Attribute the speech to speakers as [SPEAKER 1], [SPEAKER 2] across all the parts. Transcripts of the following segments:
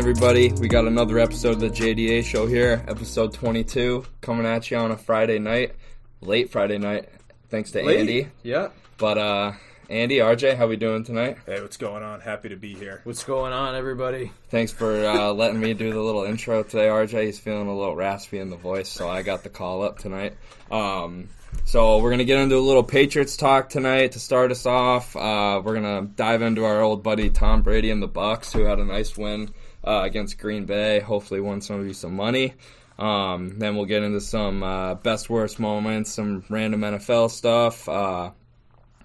[SPEAKER 1] everybody? We got another episode of the JDA show here, episode 22, coming at you on a Friday night, late Friday night, thanks to Andy.
[SPEAKER 2] Yeah.
[SPEAKER 1] But, Andy, RJ, how we doing tonight?
[SPEAKER 3] Hey, what's going on? Happy to be here.
[SPEAKER 2] What's going on, everybody?
[SPEAKER 1] Thanks for letting me do the little intro today, RJ. He's feeling a little raspy in the voice, so I got the call up tonight. So we're going to get into a little Patriots talk tonight to start us off. We're going to dive into our old buddy Tom Brady and the Bucs, who had a nice win against Green Bay. Hopefully won some of you some money. Then we'll get into some best, worst moments, some random NFL stuff,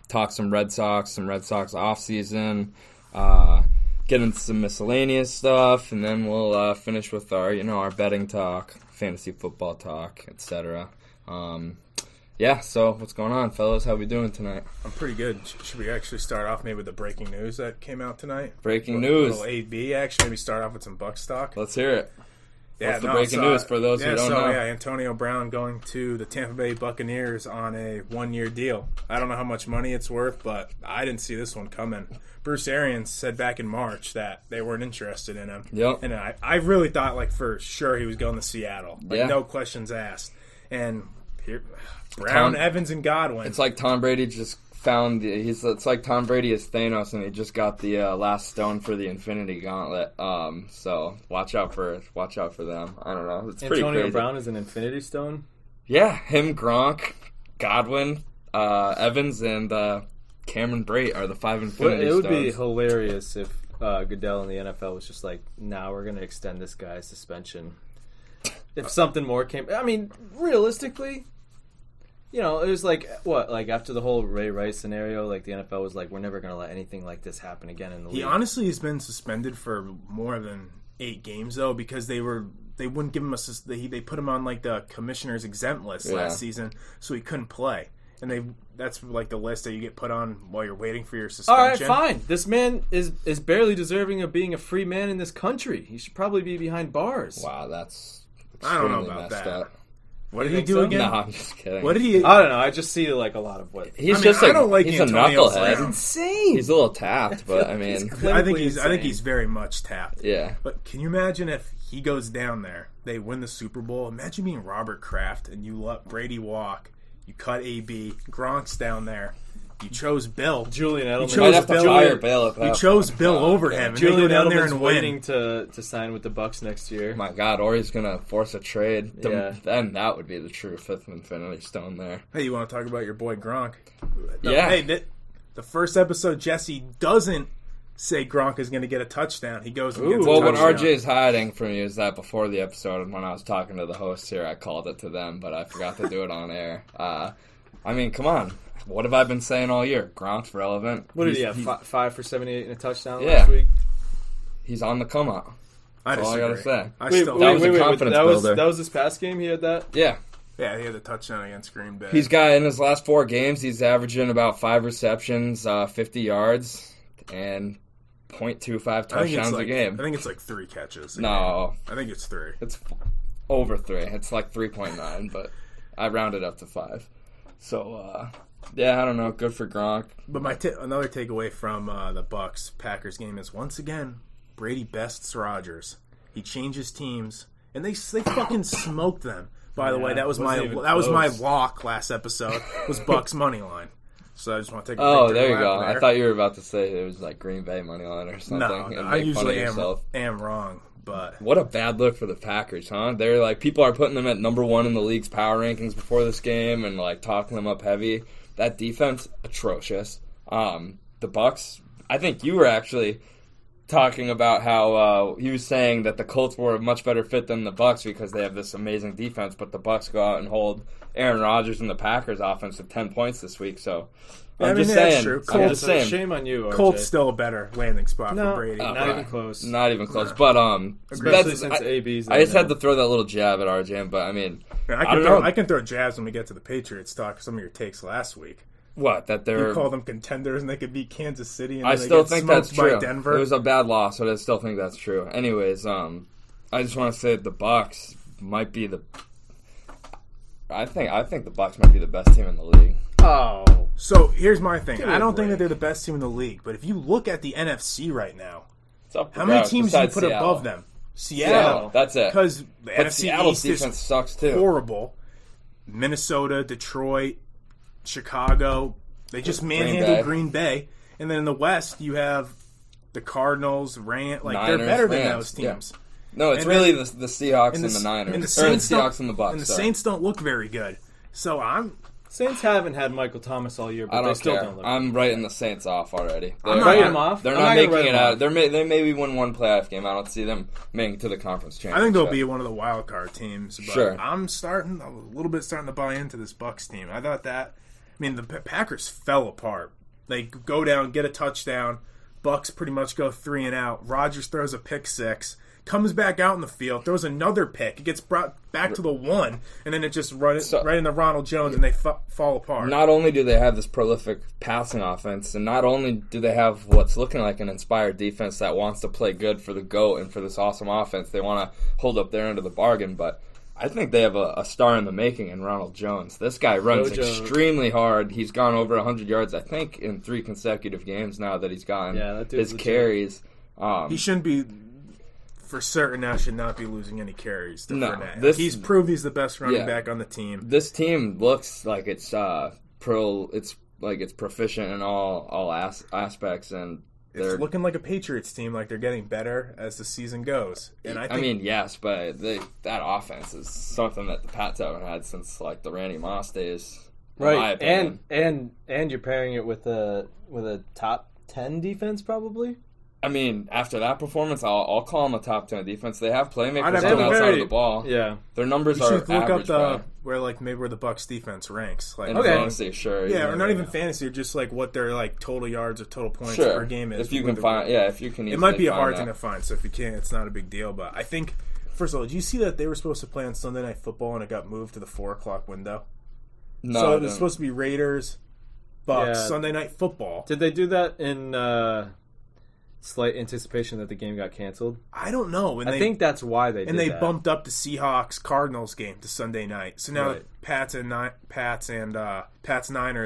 [SPEAKER 1] talk some Red Sox offseason, get into some miscellaneous stuff, and then we'll finish with our betting talk, fantasy football talk, etc. Yeah, so what's going on, fellas? How we doing tonight?
[SPEAKER 3] I'm pretty good. Should we actually start off maybe with the breaking news that came out tonight?
[SPEAKER 1] Breaking news.
[SPEAKER 3] A little AB, actually. Maybe start off with some Bucs talk.
[SPEAKER 1] Let's hear it. What's the breaking news for those who don't know?
[SPEAKER 3] Yeah, Antonio Brown going to the Tampa Bay Buccaneers on a one-year deal. I don't know how much money it's worth, but I didn't see this one coming. Bruce Arians said back in March that they weren't interested in him.
[SPEAKER 1] Yep.
[SPEAKER 3] And I really thought, for sure he was going to Seattle. No questions asked. And here, Brown, Evans, and Godwin.
[SPEAKER 1] It's like Tom Brady just found it's like Tom Brady is Thanos, and he just got the last stone for the Infinity Gauntlet. So watch out for them. I don't know. It's pretty
[SPEAKER 2] Antonio
[SPEAKER 1] crazy.
[SPEAKER 2] Brown is an Infinity Stone.
[SPEAKER 1] Yeah, him, Gronk, Godwin, Evans, and Cameron Brate are the 5 Infinity Stones.
[SPEAKER 2] It would be hilarious if Goodell in the NFL was just like, "Now we're going to extend this guy's suspension." If something more came, I mean, realistically. It was after the whole Ray Rice scenario, the NFL was like, we're never going to let anything like this happen again in the league.
[SPEAKER 3] He honestly has been suspended for more than 8 games, though, because they wouldn't give him they put him on, the commissioner's exempt list last season, so he couldn't play. And that's the list that you get put on while you're waiting for your suspension.
[SPEAKER 2] All right, fine. This man is barely deserving of being a free man in this country. He should probably be behind bars.
[SPEAKER 1] Wow, that's
[SPEAKER 3] I don't know about that. Up. What did he do again?
[SPEAKER 1] No, I'm just kidding.
[SPEAKER 3] What did he?
[SPEAKER 2] I don't know. I just see a lot of what
[SPEAKER 1] he's
[SPEAKER 3] I don't like
[SPEAKER 1] he's
[SPEAKER 3] Antonio
[SPEAKER 1] a knucklehead.
[SPEAKER 3] Brown.
[SPEAKER 2] Insane.
[SPEAKER 1] He's a little tapped, but I mean,
[SPEAKER 3] I think he's very much tapped.
[SPEAKER 1] Yeah.
[SPEAKER 3] But can you imagine if he goes down there, they win the Super Bowl? Imagine being Robert Kraft and you let Brady walk. You cut AB. Gronk's down there. You chose Bill.
[SPEAKER 2] Julian Edelman.
[SPEAKER 1] You might have to fire Bill.
[SPEAKER 3] You chose Bill over him. And
[SPEAKER 2] Julian
[SPEAKER 3] they go down there
[SPEAKER 2] Edelman's
[SPEAKER 3] and
[SPEAKER 2] waiting to sign with the Bucs next year.
[SPEAKER 1] My God, or he's gonna force a trade.
[SPEAKER 2] Yeah.
[SPEAKER 1] Then that would be the true 5th Infinity Stone there.
[SPEAKER 3] Hey, you want to talk about your boy Gronk?
[SPEAKER 1] Yeah.
[SPEAKER 3] Hey, the first episode, Jesse doesn't say Gronk is going to get a touchdown. He goes and gets a touchdown.
[SPEAKER 1] What RJ is hiding from you is that before the episode, when I was talking to the hosts here, I called it to them, but I forgot to do it on air. I mean, come on. What have I been saying all year? Gronk's relevant.
[SPEAKER 2] What did he have? 5 for 78 and a touchdown
[SPEAKER 1] Yeah.
[SPEAKER 2] last week?
[SPEAKER 1] He's on the come up. That's all I got to say.
[SPEAKER 2] That was this past game? He had that?
[SPEAKER 1] Yeah.
[SPEAKER 3] Yeah, he had the touchdown against Green Bay.
[SPEAKER 1] He's got, in his last 4 games, he's averaging about 5 receptions, 50 yards, and 0.25 touchdowns a game.
[SPEAKER 3] I think it's 3 catches.
[SPEAKER 1] No.
[SPEAKER 3] I think it's 3.
[SPEAKER 1] It's over 3. It's 3.9, but I rounded up to 5. So, yeah, I don't know. Good for Gronk.
[SPEAKER 3] But another takeaway from the Bucs-Packers game is, once again, Brady bests Rodgers. He changes teams, and they fucking smoked them. By the way, that was my lock last episode, was Bucs money line. So I just want to take a
[SPEAKER 1] there you go. I thought you were about to say it was Green Bay money line or something.
[SPEAKER 3] No, I usually am wrong. But
[SPEAKER 1] what a bad look for the Packers, huh? They're people are putting them at number 1 in the league's power rankings before this game and talking them up heavy. That defense, atrocious. The Bucs, I think you were actually talking about how he was saying that the Colts were a much better fit than the Bucs because they have this amazing defense, but the Bucs go out and hold Aaron Rodgers and the Packers offense to 10 points this week. So I'm just saying.
[SPEAKER 3] True.
[SPEAKER 1] I'm just saying.
[SPEAKER 2] Shame on you, RJ.
[SPEAKER 3] Colts still a better landing spot for Brady.
[SPEAKER 2] Not even close.
[SPEAKER 1] Not even close. But
[SPEAKER 2] especially since AB's.
[SPEAKER 1] I just had to throw that little jab at RJ. But I mean,
[SPEAKER 3] I can throw jabs when we get to the Patriots talk. Some of your takes last week.
[SPEAKER 1] What, that they're...
[SPEAKER 3] You call them contenders and they could beat Kansas City and
[SPEAKER 1] I still think that's true.
[SPEAKER 3] By Denver.
[SPEAKER 1] It was a bad loss, but I still think that's true. Anyways, I just want to say that the Bucs might be the... I think the Bucs might be the best team in the league.
[SPEAKER 2] Oh.
[SPEAKER 3] So here's my thing. I don't think that they're the best team in the league, but if you look at the NFC right now,
[SPEAKER 1] It's up for
[SPEAKER 3] How many
[SPEAKER 1] grabs
[SPEAKER 3] teams do you
[SPEAKER 1] besides
[SPEAKER 3] put
[SPEAKER 1] Seattle.
[SPEAKER 3] above them? Seattle.
[SPEAKER 1] That's it.
[SPEAKER 3] Because the
[SPEAKER 1] But
[SPEAKER 3] NFC
[SPEAKER 1] Seattle's
[SPEAKER 3] East
[SPEAKER 1] defense
[SPEAKER 3] is
[SPEAKER 1] sucks too.
[SPEAKER 3] horrible. Minnesota, Detroit, Chicago. They just manhandled Green Bay. And then in the West, you have the Cardinals, Niners, they're better than those teams.
[SPEAKER 1] Yeah. No, it's really the Seahawks and the Niners.
[SPEAKER 3] And the
[SPEAKER 1] Seahawks and the Bucs.
[SPEAKER 3] And the Saints don't look very good. So
[SPEAKER 2] Saints haven't had Michael Thomas all year, but
[SPEAKER 1] I don't
[SPEAKER 2] they still
[SPEAKER 1] care.
[SPEAKER 2] don't look
[SPEAKER 1] I'm writing the Saints off already.
[SPEAKER 3] I'm not
[SPEAKER 2] writing them off.
[SPEAKER 1] They're
[SPEAKER 2] I'm
[SPEAKER 1] not
[SPEAKER 2] gonna
[SPEAKER 1] making
[SPEAKER 2] write
[SPEAKER 1] it
[SPEAKER 2] them
[SPEAKER 1] out.
[SPEAKER 2] off.
[SPEAKER 1] They maybe win one playoff game. I don't see them making it to the conference championship.
[SPEAKER 3] I think they'll be one of the wild card teams. But
[SPEAKER 1] Sure.
[SPEAKER 3] I'm starting to buy into this Bucs team. I thought that. I mean, the Packers fell apart. They go down, get a touchdown. Bucs pretty much go 3 and out. Rodgers throws a pick 6, comes back out in the field, throws another pick. It gets brought back to the 1, and then it just runs right into Ronald Jones, and they fall apart.
[SPEAKER 1] Not only do they have this prolific passing offense, and not only do they have what's looking like an inspired defense that wants to play good for the GOAT and for this awesome offense, they want to hold up their end of the bargain, but I think they have a star in the making in Ronald Jones. This guy runs extremely hard. He's gone over 100 yards, I think, in 3 consecutive games now that he's gotten his carries.
[SPEAKER 3] He shouldn't be, for certain now, should not be losing any carries to Fournette. He's proved he's the best running back on the team.
[SPEAKER 1] This team looks like it's it's proficient in all aspects, and
[SPEAKER 3] it's looking like a Patriots team, like they're getting better as the season goes. And I think,
[SPEAKER 1] yes, but that offense is something that the Pats haven't had since like the Randy Moss days,
[SPEAKER 2] right? And you're pairing it with a top 10 defense, probably.
[SPEAKER 1] I mean, after that performance, I'll call them a top 10 defense. They have playmakers on the outside of the ball.
[SPEAKER 2] Yeah,
[SPEAKER 1] their numbers are
[SPEAKER 3] look
[SPEAKER 1] average.
[SPEAKER 3] up where the Bucs defense ranks. Like
[SPEAKER 1] fantasy, sure.
[SPEAKER 3] Yeah, or not even fantasy, or just like what their like total yards or total points per game is.
[SPEAKER 1] If you can find, if you can,
[SPEAKER 3] it might be a hard thing to find. So if you can't, it's not a big deal. But I think, first of all, did you see that they were supposed to play on Sunday Night Football and it got moved to the 4:00 window?
[SPEAKER 1] No,
[SPEAKER 3] so it was supposed to be Raiders, Bucs, Sunday Night Football.
[SPEAKER 2] Did they do that in slight anticipation that the game got canceled?
[SPEAKER 3] I don't know.
[SPEAKER 2] I think that's why they did that.
[SPEAKER 3] And they bumped up the Seahawks-Cardinals game to Sunday night. So now Pats Niners,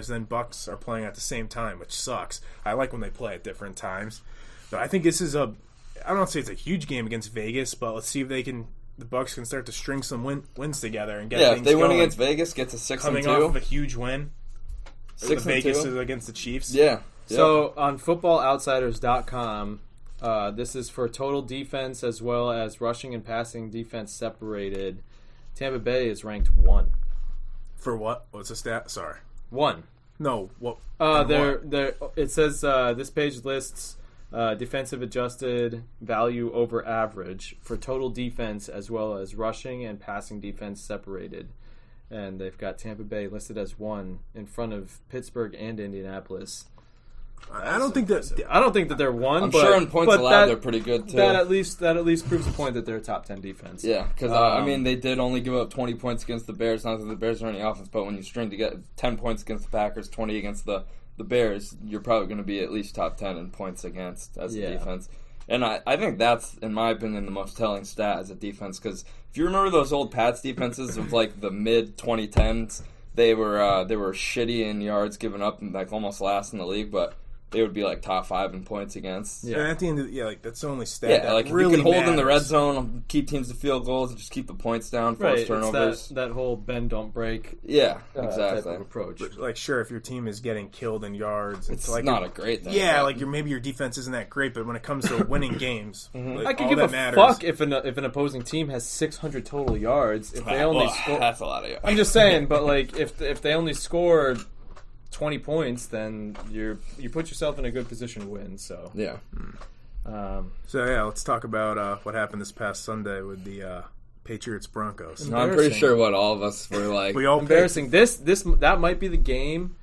[SPEAKER 3] then Bucs are playing at the same time, which sucks. I like when they play at different times. But I think this is I don't want to say it's a huge game against Vegas, but let's see if the Bucs can start to string some wins together and get things going.
[SPEAKER 1] If they win against Vegas, get to 6-2.
[SPEAKER 3] Coming off of a huge win.
[SPEAKER 1] 6-2.
[SPEAKER 3] Vegas is against the Chiefs.
[SPEAKER 1] Yeah.
[SPEAKER 2] So on FootballOutsiders.com, this is for total defense as well as rushing and passing defense separated. Tampa Bay is ranked 1.
[SPEAKER 3] For what? What's the stat? Sorry.
[SPEAKER 2] 1.
[SPEAKER 3] No. What?
[SPEAKER 2] It says this page lists defensive adjusted value over average for total defense as well as rushing and passing defense separated. And they've got Tampa Bay listed as 1 in front of Pittsburgh and Indianapolis.
[SPEAKER 3] I don't think that
[SPEAKER 2] they're 1.
[SPEAKER 1] I'm sure in points allowed they're pretty good too.
[SPEAKER 2] That at least proves the point that they're a top 10 defense.
[SPEAKER 1] Yeah, because they did only give up 20 points against the Bears. Not that the Bears are any offense, but when you string to get 10 points against the Packers, 20 against the Bears, you're probably going to be at least top 10 in points against as a defense. And I think that's, in my opinion, the most telling stat as a defense. Because if you remember those old Pats defenses of like the mid 2010s, they were shitty in yards given up and like almost last in the league, but they would be like top 5 in points against.
[SPEAKER 3] Yeah, and at the end of that's the only stat.
[SPEAKER 1] Yeah, like
[SPEAKER 3] really
[SPEAKER 1] if you can hold
[SPEAKER 3] matters.
[SPEAKER 1] in the red zone, keep teams to field goals, and just keep the points down, force turnovers.
[SPEAKER 2] It's that whole bend don't break.
[SPEAKER 1] Yeah, exactly.
[SPEAKER 2] Type of approach.
[SPEAKER 3] But, like, sure, if your team is getting killed in yards,
[SPEAKER 1] it's
[SPEAKER 3] like
[SPEAKER 1] not a great thing.
[SPEAKER 3] Yeah, like maybe your defense isn't that great, but when it comes to winning games, like,
[SPEAKER 2] I could give a fuck if an opposing team has 600 total yards. If they only score,
[SPEAKER 1] that's a lot of yards.
[SPEAKER 2] I'm just saying, but like if they only score 20 points, then you put yourself in a good position to win. So
[SPEAKER 1] yeah.
[SPEAKER 3] Let's talk about what happened this past Sunday with the Patriots Broncos.
[SPEAKER 1] No, I'm pretty sure what all of us were like.
[SPEAKER 3] We all
[SPEAKER 2] embarrassing. That might be the game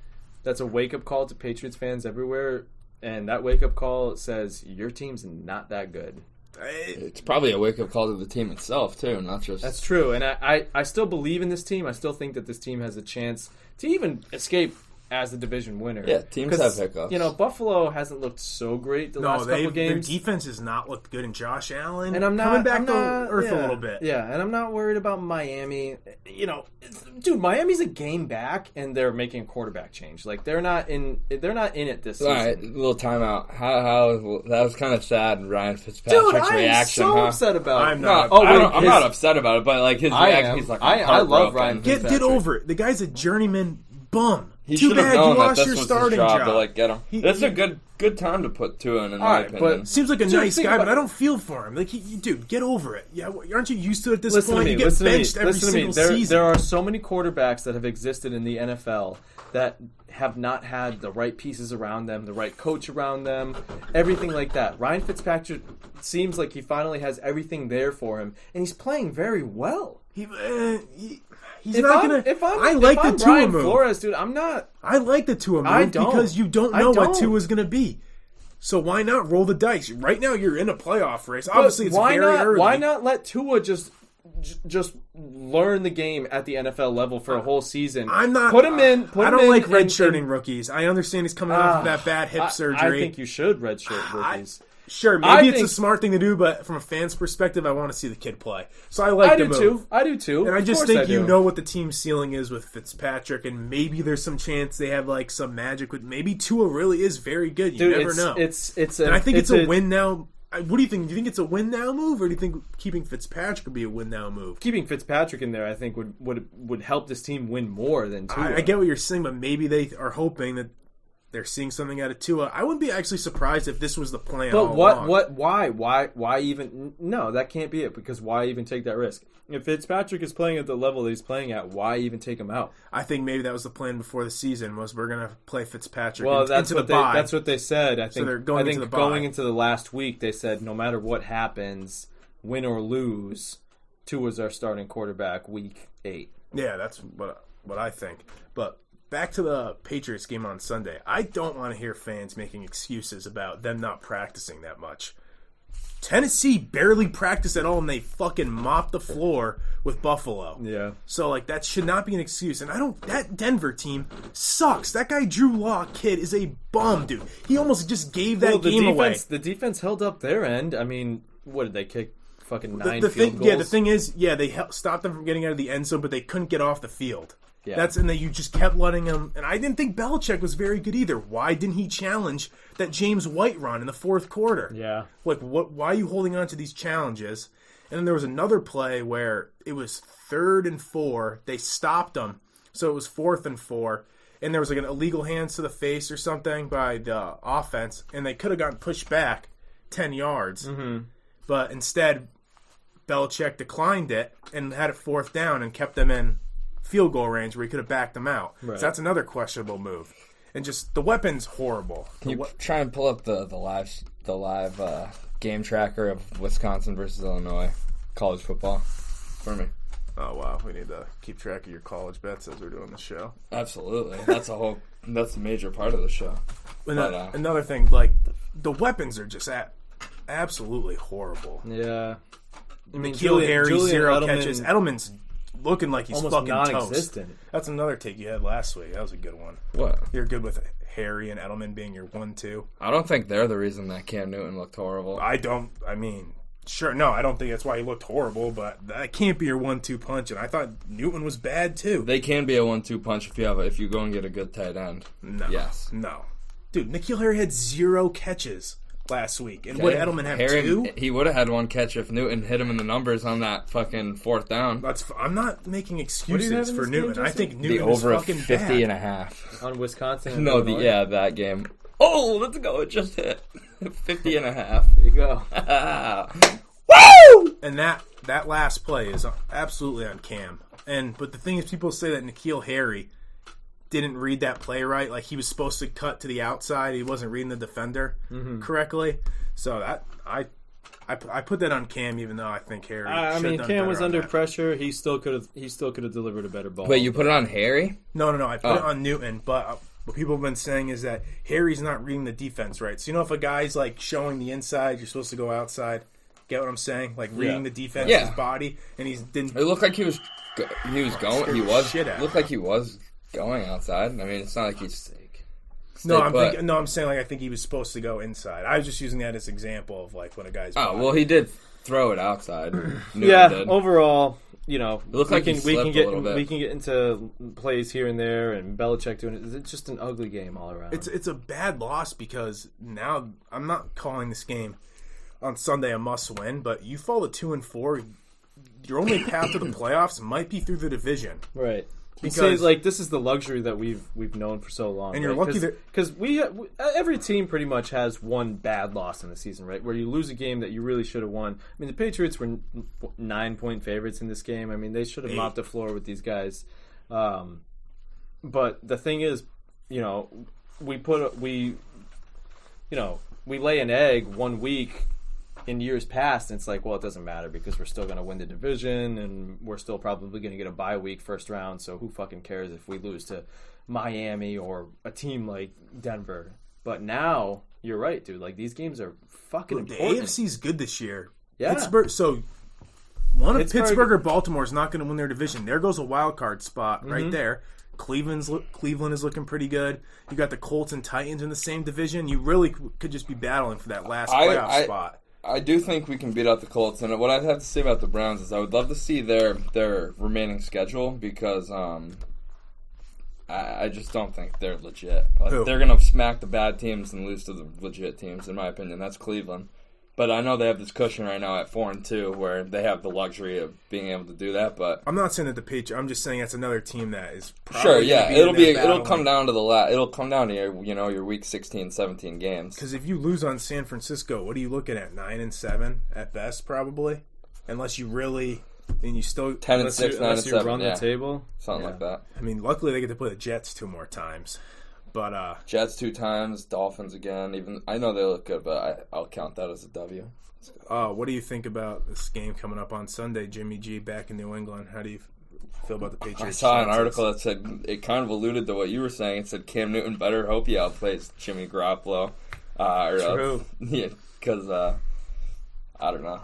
[SPEAKER 2] that's a wake up call to Patriots fans everywhere, and that wake up call says your team's not that good.
[SPEAKER 1] It's probably a wake up call to the team itself too, not just.
[SPEAKER 2] That's true, and I still believe in this team. I still think that this team has a chance to even escape as the division winner.
[SPEAKER 1] Yeah, teams have hiccups.
[SPEAKER 2] Buffalo hasn't looked so great the last couple games.
[SPEAKER 3] Their defense has not looked good, and Josh Allen
[SPEAKER 2] and
[SPEAKER 3] coming back to earth a little bit.
[SPEAKER 2] Yeah, and I'm not worried about Miami. Dude, Miami's a game back, and they're making a quarterback change. Like they're not in it this season.
[SPEAKER 1] All right, little timeout. How that was kind of sad. Ryan Fitzpatrick's reaction.
[SPEAKER 2] Dude, I'm so upset about it.
[SPEAKER 1] I'm not upset about it, but like his reaction, he's like,
[SPEAKER 2] I love Ryan Fitzpatrick.
[SPEAKER 3] Get over it. The guy's a journeyman bum.
[SPEAKER 1] He
[SPEAKER 3] Too
[SPEAKER 1] should have
[SPEAKER 3] bad you
[SPEAKER 1] known that
[SPEAKER 3] lost
[SPEAKER 1] this
[SPEAKER 3] your
[SPEAKER 1] was
[SPEAKER 3] starting
[SPEAKER 1] his job
[SPEAKER 3] job.
[SPEAKER 1] to like get him. That's a good time to put Tua in my opinion.
[SPEAKER 2] But
[SPEAKER 3] seems like a
[SPEAKER 2] Dude,
[SPEAKER 3] nice guy,
[SPEAKER 2] about
[SPEAKER 3] but I don't feel for him. Like, dude, get over it. Yeah, aren't you used to it at this point? You get benched every single season.
[SPEAKER 2] There are so many quarterbacks that have existed in the NFL that have not had the right pieces around them, the right coach around them, everything like that. Ryan Fitzpatrick seems like he finally has everything there for him, and he's playing very well.
[SPEAKER 3] He's not gonna. I like the Tua move.
[SPEAKER 2] Flores, dude, I'm not.
[SPEAKER 3] I like the Tua move because you don't know what Tua's gonna be. So why not roll the dice? Right now, you're in a playoff race. Obviously, it's very early.
[SPEAKER 2] Why not let Tua just learn the game at the NFL level for a whole season?
[SPEAKER 3] I'm not.
[SPEAKER 2] Put him in.
[SPEAKER 3] I don't like redshirting rookies. I understand he's coming off of that bad hip surgery.
[SPEAKER 2] I think you should redshirt rookies.
[SPEAKER 3] Sure, maybe it's a smart thing to do, but from a fan's perspective, I want to see the kid play. So I like the move.
[SPEAKER 2] I do too.
[SPEAKER 3] And I just think you know what the team's ceiling is with Fitzpatrick, and maybe there's some chance they have like some magic with. Maybe Tua really is very good. You never know.
[SPEAKER 2] And
[SPEAKER 3] I think it's a win now. What do you think? Do you think it's a win now move, or do you think keeping Fitzpatrick would be a win now move?
[SPEAKER 2] Keeping Fitzpatrick in there, I think would help this team win more than Tua.
[SPEAKER 3] I get what you're saying, but maybe they are hoping that they're seeing something out of Tua. I wouldn't be actually surprised if this was the plan.
[SPEAKER 2] But why even? No, that can't be it. Because why even take that risk? If Fitzpatrick is playing at the level that he's playing at, why even take him out?
[SPEAKER 3] I think maybe that was the plan before the season. Was we're going to play Fitzpatrick
[SPEAKER 2] into the
[SPEAKER 3] bye.
[SPEAKER 2] That's what they said. I think.
[SPEAKER 3] So they're going into the bye.
[SPEAKER 2] Going into the last week, they said no matter what happens, win or lose, Tua's our starting quarterback week 8.
[SPEAKER 3] Yeah, that's what I think. But back to the Patriots game on Sunday. I don't want to hear fans making excuses about them not practicing that much. Tennessee barely practiced at all, and they fucking mopped the floor with Buffalo.
[SPEAKER 2] Yeah.
[SPEAKER 3] So, that should not be an excuse. And that Denver team sucks. That guy Drew Lock kid is a bum, dude. He almost just gave that game away.
[SPEAKER 2] The defense held up their end. I mean, what did they kick? Fucking 9 field goals?
[SPEAKER 3] Yeah, the thing is, they stopped them from getting out of the end zone, but they couldn't get off the field.
[SPEAKER 2] Yeah.
[SPEAKER 3] And then you just kept letting him. And I didn't think Belichick was very good either. Why didn't he challenge that James White run in the fourth quarter?
[SPEAKER 2] Yeah.
[SPEAKER 3] Why are you holding on to these challenges? And then there was another play where it was 3rd and 4. They stopped them, so it was 4th and 4. And there was an illegal hands to the face or something by the offense, and they could have gotten pushed back 10 yards.
[SPEAKER 2] Mm-hmm.
[SPEAKER 3] But instead, Belichick declined it and had it 4th down and kept them in field goal range where he could have backed them out.
[SPEAKER 2] Right.
[SPEAKER 3] So that's another questionable move. And just the weapon's horrible.
[SPEAKER 1] Can you try and pull up the live game tracker of Wisconsin versus Illinois college football for me?
[SPEAKER 3] Oh wow, we need to keep track of your college bets as we're doing the show.
[SPEAKER 1] Absolutely, that's a major part of the show.
[SPEAKER 3] Another thing, the weapons are just absolutely horrible.
[SPEAKER 2] Yeah,
[SPEAKER 3] I mean, Harry 0 catches. Edelman's looking like he's
[SPEAKER 2] almost
[SPEAKER 3] fucking
[SPEAKER 2] non-existent.
[SPEAKER 3] Toast. That's another take you had last week. That was a good one.
[SPEAKER 1] What?
[SPEAKER 3] You're good with Harry and Edelman being your 1-2.
[SPEAKER 1] I don't think they're the reason that Cam Newton looked horrible.
[SPEAKER 3] I don't think that's why he looked horrible, but that can't be your 1-2 punch. And I thought Newton was bad too.
[SPEAKER 1] They can be a 1-2 punch if you go and get a good tight end.
[SPEAKER 3] No.
[SPEAKER 1] Yes.
[SPEAKER 3] No. Dude, N'Keal Harry had 0 catches last week. And would Edelman have 2?
[SPEAKER 1] He would have had 1 catch if Newton hit him in the numbers on that fucking 4th down.
[SPEAKER 3] I'm not making excuses for Newton. I think Newton
[SPEAKER 1] is
[SPEAKER 3] fucking
[SPEAKER 1] 50
[SPEAKER 3] bad.
[SPEAKER 1] and a half.
[SPEAKER 2] On Wisconsin?
[SPEAKER 1] No, that game. Oh, let's go. It just hit. 50 and a half.
[SPEAKER 2] There you go.
[SPEAKER 3] Woo! And that last play is absolutely on Cam. But the thing is, people say that N'Keal Harry didn't read that play right. Like, he was supposed to cut to the outside. He wasn't reading the defender correctly. So that I put that on Cam, even though I think Harry.
[SPEAKER 2] Cam was under pressure. He still could have delivered a better ball.
[SPEAKER 1] Wait, you put it on Harry?
[SPEAKER 3] No. I put it on Newton. But what people have been saying is that Harry's not reading the defense right. So if a guy's showing the inside, you're supposed to go outside. Get what I'm saying? Reading the defense's body, and he didn't.
[SPEAKER 1] It looked like he was going. He was. Looked like he was going outside. I mean, it's not like he's
[SPEAKER 3] I'm saying like I think he was supposed to go inside. I was just using that as an example of like when a guy's.
[SPEAKER 1] Oh well, he did throw it outside.
[SPEAKER 2] Overall, you know,
[SPEAKER 1] it looked like we can
[SPEAKER 2] get into plays here and there, and Belichick doing it. It's just an ugly game all around.
[SPEAKER 3] It's a bad loss because now I'm not calling this game on Sunday a must win, but you fall to 2-4, your only path to the playoffs might be through the division,
[SPEAKER 2] right? Because like this is the luxury that we've known for so long,
[SPEAKER 3] and you're lucky
[SPEAKER 2] because every team pretty much has one bad loss in the season, right? Where you lose a game that you really should have won. I mean, the Patriots were 9-point favorites in this game. I mean, they should have mopped the floor with these guys. But the thing is, you know, we lay an egg 1 week in years past, and it's like, well, it doesn't matter because we're still going to win the division, and we're still probably going to get a bye week first round, so who fucking cares if we lose to Miami or a team like Denver. But now, you're right, dude. Like, these games are fucking important.
[SPEAKER 3] The AFC's good this year.
[SPEAKER 2] Yeah.
[SPEAKER 3] Pittsburgh or Baltimore is not going to win their division. There goes a wild card spot right there. Cleveland is looking pretty good. You got the Colts and Titans in the same division. You really could just be battling for that last playoff spot.
[SPEAKER 1] I do think we can beat out the Colts, and what I'd have to say about the Browns is I would love to see their remaining schedule because I just don't think they're legit. They're going to smack the bad teams and lose to the legit teams, in my opinion. That's Cleveland. But I know they have this cushion right now at 4-2 where they have the luxury of being able to do that. But
[SPEAKER 3] I'm not saying that the Patriots. I'm just saying that's another team that is probably
[SPEAKER 1] it'll come down to it'll come down to your week 16, 17 games.
[SPEAKER 3] Because if you lose on San Francisco, what are you looking at? 9-7 at best, probably, unless you really. And you still
[SPEAKER 1] 10-6, 9-7,
[SPEAKER 2] run the table,
[SPEAKER 1] something like that.
[SPEAKER 3] I mean, luckily they get to play the Jets 2 more times. But
[SPEAKER 1] Jets 2 times, Dolphins again. Even I know they look good, but I'll count that as a W.
[SPEAKER 3] What do you think about this game coming up on Sunday? Jimmy G back in New England. How do you feel about the Patriots?
[SPEAKER 1] I saw an article that said it kind of alluded to what you were saying. It said Cam Newton better hope he outplays Jimmy Garoppolo.
[SPEAKER 3] True.
[SPEAKER 1] Yeah, because I don't know.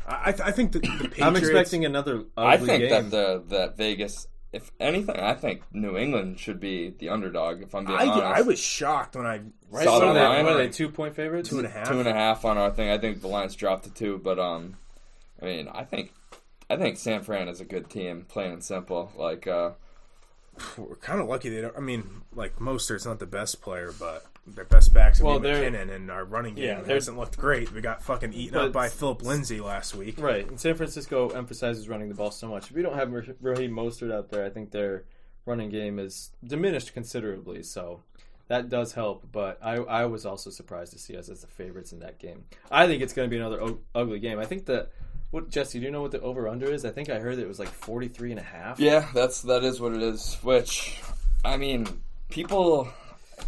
[SPEAKER 3] I think the Patriots.
[SPEAKER 2] I'm expecting another ugly
[SPEAKER 1] I think
[SPEAKER 2] game.
[SPEAKER 1] that Vegas. If anything, I think New England should be the underdog, if I'm being honest.
[SPEAKER 3] I was shocked when I
[SPEAKER 1] saw the line.
[SPEAKER 2] What are they, 2-point favorites?
[SPEAKER 3] 2.5.
[SPEAKER 1] 2.5 on our thing. I think the line's dropped to 2, but I mean, I think San Fran is a good team, plain and simple. Like,
[SPEAKER 3] we're kind of lucky they don't. I mean, like Mostert's not the best player, but their best backs are McKinnon, and our running game hasn't looked great. We got fucking eaten up by Philip Lindsay last week.
[SPEAKER 2] Right, and San Francisco emphasizes running the ball so much. If we don't have Raheem Mostert out there, I think their running game is diminished considerably, so that does help. But I was also surprised to see us as the favorites in that game. I think it's going to be another ugly game. I think that... Jesse, do you know what the over-under is? I think I heard it was like 43.5.
[SPEAKER 1] Yeah, that is what it is, which, I mean, people...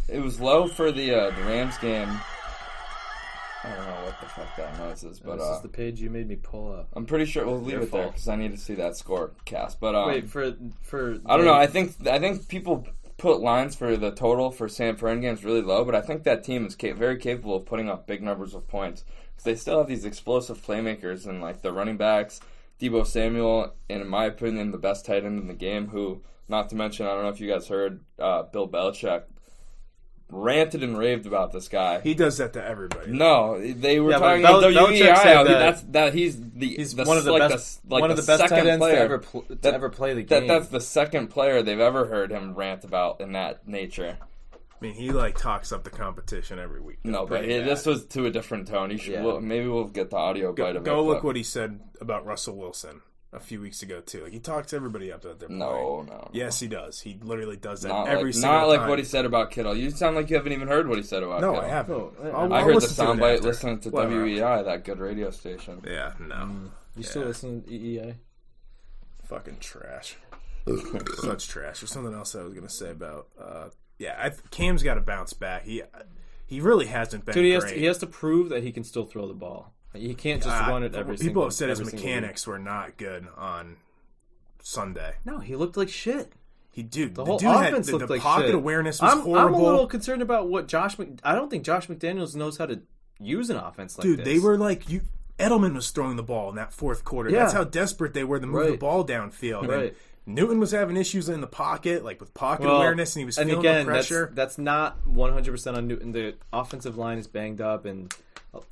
[SPEAKER 1] It was low for the Rams game. I don't know what the fuck that noise is, but
[SPEAKER 2] this is the page you made me pull up.
[SPEAKER 1] I'm pretty sure we'll leave it there because I need to see that score cast. But
[SPEAKER 2] wait for
[SPEAKER 1] I don't know. I think people put lines for the total for San Fran games really low, but I think that team is very capable of putting up big numbers of points because they still have these explosive playmakers and like the running backs, Deebo Samuel, and in my opinion, the best tight end in the game. Who, not to mention, I don't know if you guys heard Bill Belichick ranted and raved about this guy.
[SPEAKER 3] He does that to everybody.
[SPEAKER 1] No, they were talking about WEI. He's
[SPEAKER 2] one of the best tight ends to ever play the game.
[SPEAKER 1] That's the second player they've ever heard him rant about in that nature.
[SPEAKER 3] I mean, he talks up the competition every week.
[SPEAKER 1] No, but this was to a different tone. You should. Maybe we'll get the audio bite of it.
[SPEAKER 3] Go look what he said about Russell Wilson a few weeks ago too. He talks everybody up that they're playing.
[SPEAKER 1] No.
[SPEAKER 3] Yes, he does. He literally does that
[SPEAKER 1] not
[SPEAKER 3] every single time.
[SPEAKER 1] Not like what he said about Kittle. You sound like you haven't even heard what he said about Kittle.
[SPEAKER 3] No, I haven't.
[SPEAKER 1] I heard the soundbite listening to WEI, that good radio station.
[SPEAKER 3] Yeah, no.
[SPEAKER 2] You still listen to EEA?
[SPEAKER 3] Fucking trash. Such trash. There's something else I was going to say about... Cam's got to bounce back. He really hasn't been great.
[SPEAKER 2] He has to prove that he can still throw the ball. He can't just run it every single...
[SPEAKER 3] People have said his mechanics were not good on Sunday.
[SPEAKER 2] No, he looked like shit.
[SPEAKER 3] The
[SPEAKER 2] whole offense looked like shit.
[SPEAKER 3] The pocket awareness was horrible.
[SPEAKER 2] I'm a little concerned about what I don't think Josh McDaniels knows how to use an offense like this.
[SPEAKER 3] Dude, they were like... Edelman was throwing the ball in that fourth quarter. Yeah. That's how desperate they were to move the ball downfield.
[SPEAKER 2] Right.
[SPEAKER 3] Newton was having issues in the pocket, like with pocket awareness, and he was feeling the pressure.
[SPEAKER 2] That's not 100% on Newton. The offensive line is banged up, and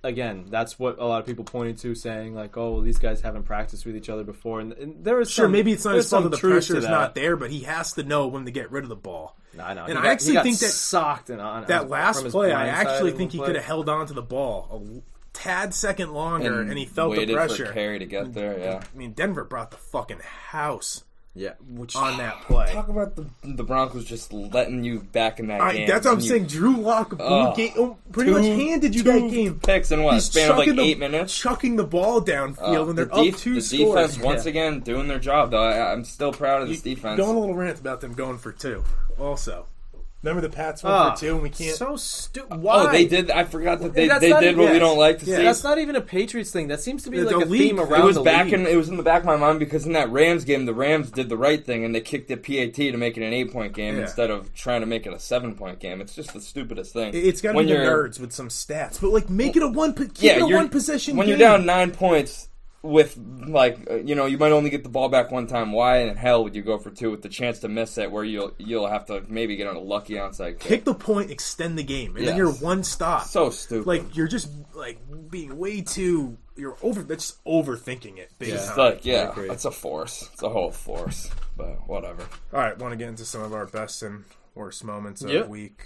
[SPEAKER 2] again, that's what a lot of people pointed to, saying like, "Oh, well, these guys haven't practiced with each other before." And there is
[SPEAKER 3] maybe it's not his fault that the pressure is not there, but he has to know when to get rid of the ball.
[SPEAKER 2] No, I know.
[SPEAKER 3] And I actually think that
[SPEAKER 2] socked and on
[SPEAKER 3] that last play, I actually think he
[SPEAKER 2] play.
[SPEAKER 3] could have held on to the ball a tad second longer, and he felt the pressure.
[SPEAKER 1] For Carey to get there. Yeah,
[SPEAKER 3] I mean, Denver brought the fucking house.
[SPEAKER 2] Yeah,
[SPEAKER 3] on that play.
[SPEAKER 1] Talk about the Broncos just letting you back in that game.
[SPEAKER 3] That's what I'm saying. Drew Lock pretty much handed you that game.
[SPEAKER 1] Picks in what?
[SPEAKER 3] He's
[SPEAKER 1] span of like 8 minutes?
[SPEAKER 3] Chucking the ball downfield, and they're up 2 scores.
[SPEAKER 1] The defense, once again, doing their job, though. I'm still proud of this defense.
[SPEAKER 3] Going a little rant about them going for 2 also. Remember the Pats went for 2 and we can't...
[SPEAKER 2] So stupid. Why?
[SPEAKER 1] Oh, they did. I forgot that they did what we don't like to see.
[SPEAKER 2] That's not even a Patriots thing. That seems to be like a theme around
[SPEAKER 1] the league. It was in the back of my mind because in that Rams game, the Rams did the right thing and they kicked the PAT to make it an 8-point game instead of trying to make it a 7-point game. It's just the stupidest thing.
[SPEAKER 3] It's got to be the nerds with some stats. But like, make it a one possession game.
[SPEAKER 1] When you're down 9 points... with, like, you might only get the ball back one time. Why in hell would you go for 2 with the chance to miss it where you'll have to maybe get on a lucky onside kick?
[SPEAKER 3] Kick the point, extend the game, and then you're one stop.
[SPEAKER 1] So stupid.
[SPEAKER 3] Like, you're just, like, being way too... That's just overthinking it.
[SPEAKER 1] It's a force. It's a whole force. But whatever.
[SPEAKER 3] All right, want to get into some of our best and worst moments of week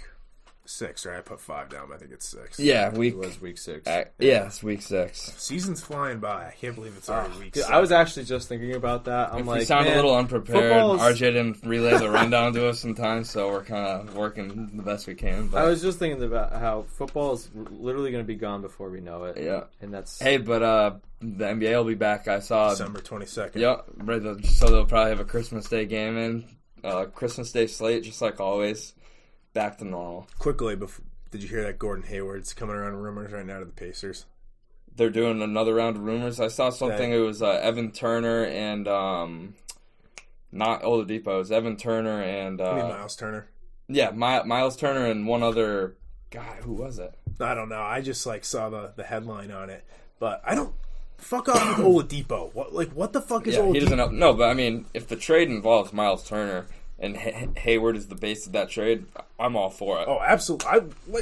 [SPEAKER 3] 6, right? I put 5 down, but I think it's 6.
[SPEAKER 1] Yeah,
[SPEAKER 2] it was week 6.
[SPEAKER 1] It's week 6.
[SPEAKER 3] Season's flying by. I can't believe it's already week 6.
[SPEAKER 2] I was actually just thinking about that.
[SPEAKER 1] We sound a little unprepared. RJ didn't relay the rundown to us sometimes, so we're kind of working the best we can. But.
[SPEAKER 2] I was just thinking about how football is literally going to be gone before we know it.
[SPEAKER 1] Yeah.
[SPEAKER 2] And that's...
[SPEAKER 1] Hey, but the NBA will be back. I saw...
[SPEAKER 3] December 22nd.
[SPEAKER 1] Yep. So they'll probably have a Christmas Day game in. Christmas Day slate, just like always. Back to normal.
[SPEAKER 3] Quickly, did you hear that Gordon Hayward's coming around rumors right now to the Pacers?
[SPEAKER 1] They're doing another round of rumors. I saw something. It was Evan Turner and not Oladipo. It was Evan Turner and
[SPEAKER 3] Miles Turner.
[SPEAKER 1] Yeah, Miles Turner and one other guy. Who was it?
[SPEAKER 3] I don't know. I just saw the headline on it, but I don't. Fuck off with Oladipo. What the fuck is Oladipo?
[SPEAKER 1] He doesn't know. No, but I mean, if the trade involves Miles Turner and Hayward is the base of that trade, I'm all for it.
[SPEAKER 3] Oh, absolutely.